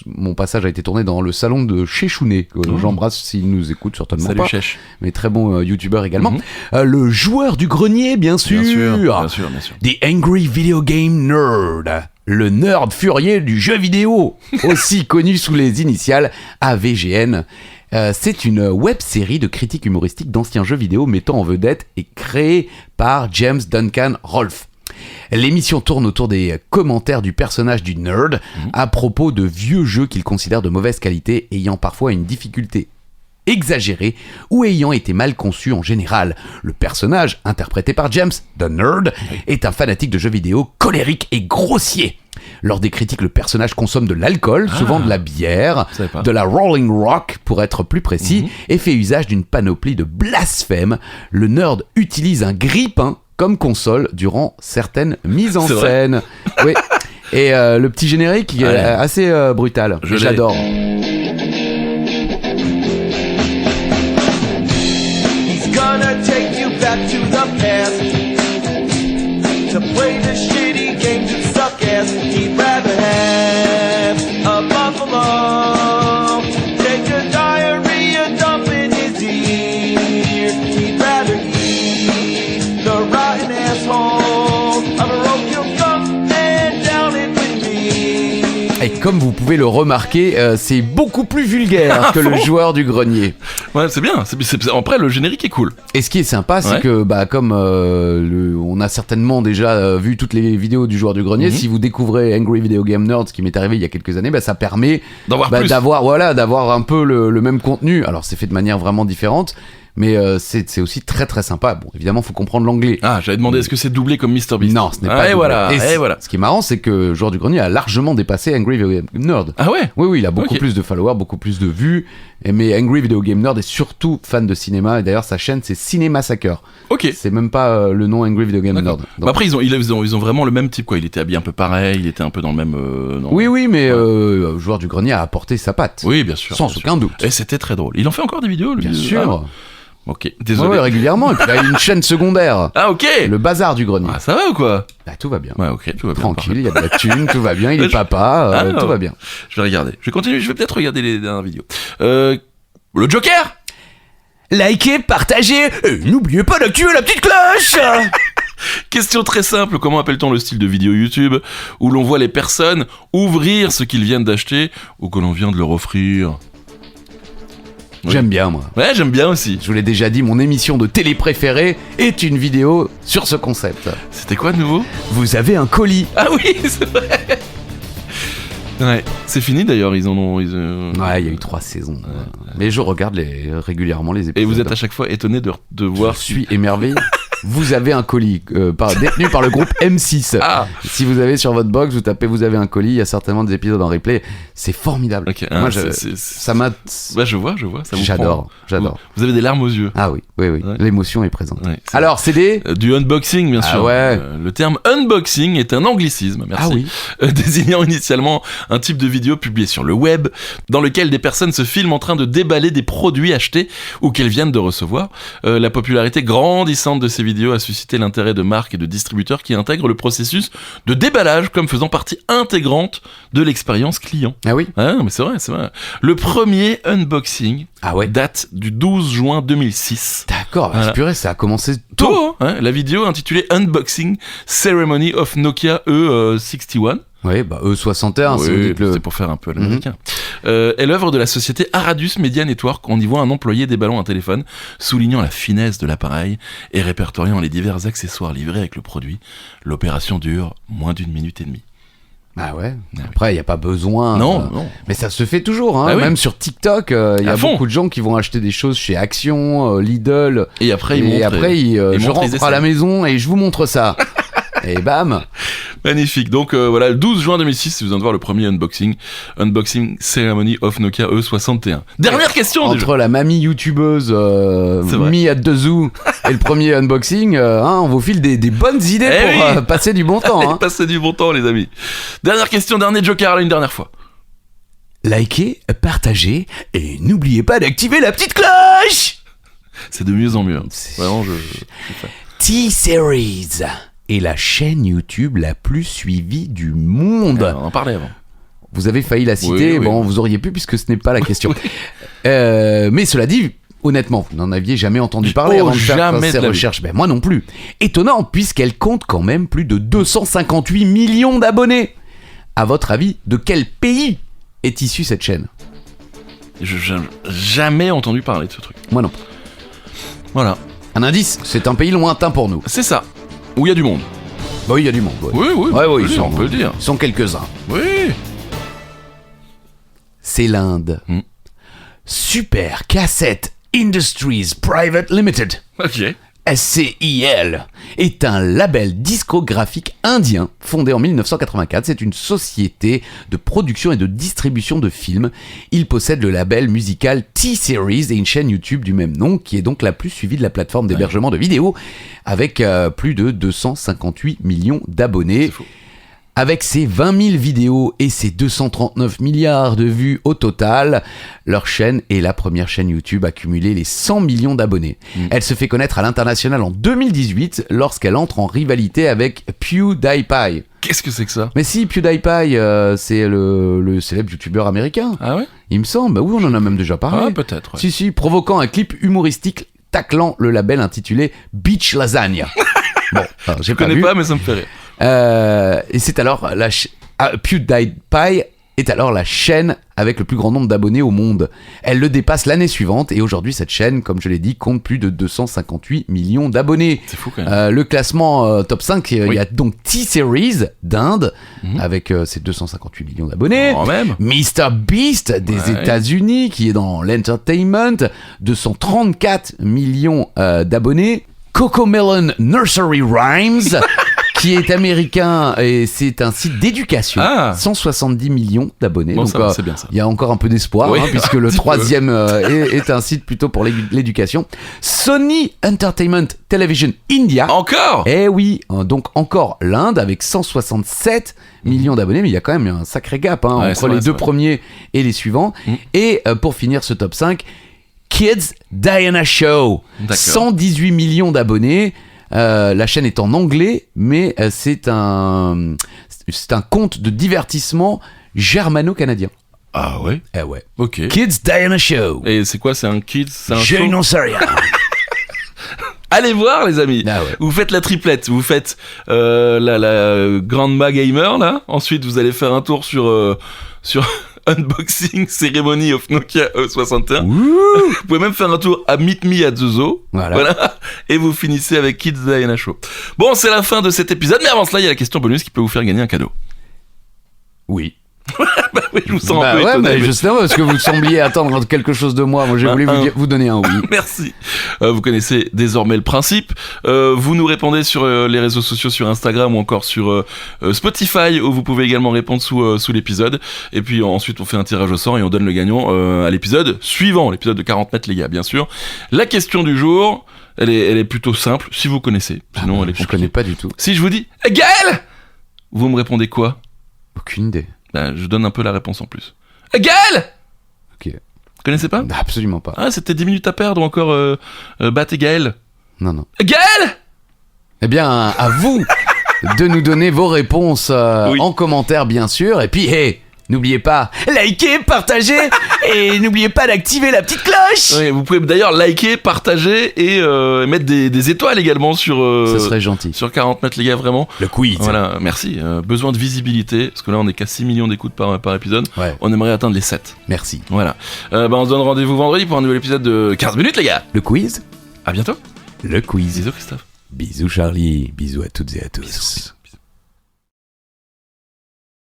C: mon passage a été tourné dans le salon de chez Chounet, que j'embrasse s'il nous écoute, certainement
A: Salut
C: pas,
A: Chèche.
C: mais très bon youtubeur également.
A: Mhm.
C: Le joueur du grenier, bien sûr.
A: Bien sûr.
C: The Angry Video Game Nerd, le nerd furieux du jeu vidéo, aussi connu sous les initiales AVGN. C'est une web-série de critiques humoristiques d'anciens jeux vidéo mettant en vedette et créée par James Duncan Rolfe. L'émission tourne autour des commentaires du personnage du nerd à propos de vieux jeux qu'il considère de mauvaise qualité, ayant parfois une difficulté exagérée ou ayant été mal conçu en général. Le personnage, interprété par James, The Nerd, est un fanatique de jeux vidéo colérique et grossier. Lors des critiques, le personnage consomme de l'alcool, souvent de la bière,
A: Je savais pas.
C: de la Rolling Rock pour être plus précis, et fait usage d'une panoplie de blasphèmes. Le nerd utilise un grille-pain comme console durant certaines mises en
A: C'est vrai.
C: scène. Oui. Et le petit générique il est
A: Ouais.
C: assez brutal.
A: Je l'ai.
C: J'adore.
F: He's gonna take you back to the past to play the shitty games you suck at. He'd rather have a buffalo take a diarrhea dump in his ear. He'd rather eat the rotten asshole of a roadkill skunk and down it with me.
C: Et comme vous pouvez le remarquer, c'est beaucoup plus vulgaire que le joueur du grenier.
A: Ouais, c'est bien. Après, le générique est cool.
C: Et ce qui est sympa, c'est
A: Ouais.
C: que comme on a certainement déjà vu toutes les vidéos du joueur du grenier, si vous découvrez Angry Video Game Nerd, ce qui m'est arrivé il y a quelques années, ça permet
A: D'en voir plus.
C: d'avoir un peu le même contenu. Alors c'est fait de manière vraiment différente, mais c'est aussi très très sympa. Bon, évidemment, faut comprendre l'anglais.
A: Ah, j'avais demandé est-ce que c'est doublé comme MrBeast?
C: Non, ce n'est
A: Ah,
C: pas
A: et
C: doublé.
A: voilà.
C: Et
A: Et voilà.
C: Ce qui est marrant, c'est que Joueur du Grenier a largement dépassé Angry Video Game Nerd.
A: Ah ouais.
C: Oui, il a beaucoup
A: Ok.
C: plus de followers, beaucoup plus de vues. Mais Angry Video Game Nerd est surtout fan de cinéma. Et d'ailleurs, sa chaîne, c'est Cinémassacre.
A: Ok.
C: C'est même pas le nom Angry Video Game
A: D'accord.
C: Nerd.
A: Bah après, ils ont vraiment le même type, quoi. Il était habillé un peu pareil, il était un peu dans le même.
C: Oui, mais Joueur du Grenier a apporté sa patte.
A: Oui, bien sûr.
C: Sans
A: bien sûr.
C: aucun doute.
A: Et c'était très drôle. Il en fait encore des vidéos, lui.
C: Bien sûr.
A: Ah, ok. Désolé.
C: Ouais, régulièrement. Et puis il a une chaîne secondaire.
A: Ah, ok.
C: Le bazar du grenier.
A: Ah, ça va ou quoi?
C: Bah, tout va bien.
A: Ouais, ok, tout va bien.
C: Tranquille,
A: parfait.
C: il y a de la thune, tout va bien, il
A: Ouais,
C: est papa,
A: Ah,
C: tout va bien.
A: Je vais regarder. Je vais continuer. Je vais peut-être regarder les dernières vidéos. Le Joker.
C: Likez, partagez, et n'oubliez pas d'activer la petite cloche.
A: Question très simple, comment appelle-t-on le style de vidéo YouTube où l'on voit les personnes ouvrir ce qu'ils viennent d'acheter ou que l'on vient de leur offrir? Oui.
C: J'aime bien, moi.
A: Ouais, j'aime bien aussi.
C: Je vous l'ai déjà dit, mon émission de télé préférée est une vidéo sur ce concept.
A: C'était quoi de nouveau?
C: Vous avez un colis.
A: Ah oui, c'est vrai. Ouais, c'est fini d'ailleurs, ils en ont...
C: Ouais, il y a eu 3 saisons. Mais je regarde régulièrement les épisodes.
A: Et vous êtes à chaque fois étonné de voir...
C: Je suis émerveillé. Vous avez un colis détenu par le groupe M6.
A: Ah.
C: Si vous avez sur votre box, vous tapez vous avez un colis, il y a certainement des épisodes en replay. C'est formidable.
A: Ok,
C: Moi,
A: c'est-
C: ça m'a.
A: Ouais, je vois, ça vous
C: J'adore,
A: prend.
C: j'adore.
A: Vous avez des larmes aux yeux.
C: Ah oui, oui.
A: Ouais.
C: L'émotion est présente.
A: Ouais, c'est-
C: Alors, c'est des.
A: Du unboxing, bien
C: Ah
A: sûr.
C: ouais.
A: Le terme unboxing est un anglicisme, merci.
C: Ah oui.
A: Désignant initialement un type de vidéo publiée sur le web, dans lequel des personnes se filment en train de déballer des produits achetés ou qu'elles viennent de recevoir. La popularité grandissante de ces vidéos a suscité l'intérêt de marques et de distributeurs qui intègrent le processus de déballage comme faisant partie intégrante de l'expérience client.
C: Ah oui.
A: Ah, mais c'est vrai, c'est vrai. Le premier unboxing
C: Ah ouais.
A: date du 12 juin 2006.
C: D'accord.
A: Voilà.
C: Purée, ça a commencé tôt.
A: Tôt, hein, la vidéo intitulée Unboxing Ceremony of Nokia E61.
C: Oui, bah E61, si vous
A: Oui,
C: dites le.
A: c'est pour faire un peu à l'américain. Est l'œuvre de la société Aradus Media Network. On y voit un employé déballant un téléphone, soulignant la finesse de l'appareil et répertoriant les divers accessoires livrés avec le produit. L'opération dure moins d'1 minute et demie.
C: Ah ouais. Après, il n'y a pas besoin.
A: Non, non.
C: Mais ça se fait toujours, hein.
A: Ah oui.
C: Même sur TikTok, il y
A: À
C: a
A: fond.
C: beaucoup de gens qui vont acheter des choses chez Action, Lidl.
A: Et après, il
C: et
A: montre.
C: après,
A: et
C: je
A: montre les
C: rentre à la
A: essais.
C: maison et je vous montre ça. Et bam.
A: Magnifique. Donc voilà, le 12 juin 2006, si vous avez de voir le premier unboxing. Unboxing Ceremony of Nokia E61. Dernière question déjà.
C: Entre la mamie youtubeuse
A: C'est vrai.
C: Mi at the Zoo et le premier unboxing, on vous file des bonnes idées
A: Eh
C: pour
A: oui.
C: passer du bon temps. Hein.
A: Passez du bon temps, les amis. Dernière question, dernier Joker, là, une dernière fois.
C: likez, partagez et n'oubliez pas d'activer la petite cloche.
A: C'est de mieux en mieux. Vraiment, je fais.
C: T-Series est la chaîne YouTube la plus suivie du monde.
A: On en parlait avant.
C: Vous avez failli la citer,
A: Oui.
C: bon, vous auriez pu puisque ce n'est pas la question. Mais cela dit, honnêtement, vous n'en aviez jamais entendu parler avant de faire
A: jamais
C: ces
A: de la
C: recherches. Ben, moi non plus. Étonnant, puisqu'elle compte quand même plus de 258 millions d'abonnés. À votre avis, de quel pays est issue cette chaîne ?
A: J'ai jamais entendu parler de ce truc.
C: Moi non.
A: Voilà.
C: Un indice, c'est un pays lointain pour nous.
A: C'est ça. Où il y a du monde.
C: Bah oui, il y a du monde. Ouais.
A: Oui,
C: on
A: peut le dire.
C: Ils sont quelques-uns.
A: Oui.
C: C'est l'Inde. Super Cassette Industries Private Limited.
A: Ok.
C: SCIL est un label discographique indien fondé en 1984. C'est une société de production et de distribution de films. Il possède le label musical T-Series et une chaîne YouTube du même nom qui est donc la plus suivie de la plateforme d'hébergement de vidéos avec plus de 258 millions d'abonnés.
A: C'est fou.
C: Avec ses 20 000 vidéos et ses 239 milliards de vues au total, leur chaîne est la première chaîne YouTube à cumuler les 100 millions d'abonnés. Elle se fait connaître à l'international en 2018 lorsqu'elle entre en rivalité avec PewDiePie.
A: Qu'est-ce que c'est que ça ?
C: Mais si, PewDiePie, c'est le célèbre youtubeur américain.
A: Ah ouais ?
C: Il me semble, bah oui, on en a même déjà parlé.
A: Ah, peut-être. Ouais.
C: Si, provoquant un clip humoristique taclant le label intitulé Beach Lasagna. Bon, alors, j'ai
A: Je connais
C: vu.
A: pas, mais ça me fait rire.
C: Et c'est alors PewDiePie est alors la chaîne avec le plus grand nombre d'abonnés au monde. Elle le dépasse l'année suivante et aujourd'hui cette chaîne, comme je l'ai dit, compte plus de 258 millions d'abonnés.
A: C'est fou quand même.
C: Le classement top 5, il y a donc T-Series d'Inde avec ses 258 millions d'abonnés.
A: Quand même.
C: Mr Beast des
A: Ouais.
C: États-Unis qui est dans l'entertainment, 234 millions d'abonnés. Cocomelon Nursery Rhymes qui est américain et c'est un site d'éducation, 170 millions d'abonnés.
A: Bon,
C: donc
A: ça va, c'est bien ça.
C: il y a encore un peu d'espoir
A: Oui,
C: puisque le
A: un petit
C: troisième est un site plutôt pour l'éducation. Sony Entertainment Television India.
A: Encore ?
C: Eh oui, donc encore l'Inde avec 167 millions d'abonnés, mais il y a quand même un sacré gap
A: Ouais,
C: entre
A: c'est
C: les
A: vrai,
C: deux
A: c'est vrai.
C: premiers et les suivants. Et pour finir ce top 5, Kids Diana Show,
A: D'accord.
C: 118 millions d'abonnés. La chaîne est en anglais, mais c'est un conte de divertissement germano-canadien.
A: Ah ouais ?
C: Eh ouais.
A: Ok.
C: Kids Diana Show.
A: Et c'est quoi ? C'est un kids ? C'est un
C: Je
A: show
C: n'en sais rien.
A: Allez voir les amis.
C: Ah ouais.
A: Vous faites la triplette. Vous faites la Grandma Gamer là. Ensuite vous allez faire un tour sur Unboxing Ceremony of Nokia 61. Vous pouvez même faire un tour à Meet Me at the Zoo. Voilà. Et vous finissez avec Kids Diana Show. Bon, c'est la fin de cet épisode. Mais avant cela, il y a la question bonus qui peut vous faire gagner un cadeau.
C: Oui.
A: Oui, je vous sens un peu
C: ouais,
A: étonné.
C: mais
A: mais-
C: je sais pas, parce que vous sembliez attendre quelque chose de moi. Moi, j'ai voulu vous donner un oui.
A: Merci. Vous connaissez désormais le principe. Vous nous répondez sur les réseaux sociaux, sur Instagram ou encore sur Spotify, où vous pouvez également répondre sous l'épisode. Et puis ensuite, on fait un tirage au sort et on donne le gagnant à l'épisode suivant, l'épisode de 40 mètres, les gars, bien sûr. La question du jour, elle est plutôt simple, si vous connaissez. Sinon, elle est
C: Je
A: compliquée.
C: connais pas du tout.
A: Si je vous dis « Gaël !» vous me répondez quoi ?
C: Aucune idée.
A: Ben, je donne un peu la réponse en plus. « Gaël !»
C: Ok.
A: Vous connaissez pas ?
C: Absolument pas.
A: Ah, c'était 10 minutes à perdre ou encore Bat et Gaël.
C: Non.
A: Gaël !
C: Eh bien, à vous de nous donner vos réponses
A: Oui.
C: en commentaire, bien sûr. Et puis, hey, n'oubliez pas, likez, partagez et n'oubliez pas d'activer la petite cloche.
A: Oui, vous pouvez d'ailleurs liker, partager et mettre des étoiles également sur,
C: Ça serait gentil.
A: sur 40 mètres les gars, vraiment.
C: Le quiz.
A: Voilà, merci. Besoin de visibilité, parce que là on est qu'à 6 millions d'écoutes par épisode.
C: Ouais.
A: On aimerait atteindre les 7.
C: Merci.
A: Voilà. On se donne rendez-vous vendredi pour un nouvel épisode de 15 minutes les gars.
C: Le quiz.
A: À bientôt.
C: Le quiz.
A: Bisous Christophe.
C: Bisous Charlie. Bisous à toutes et à tous.
A: Bisous.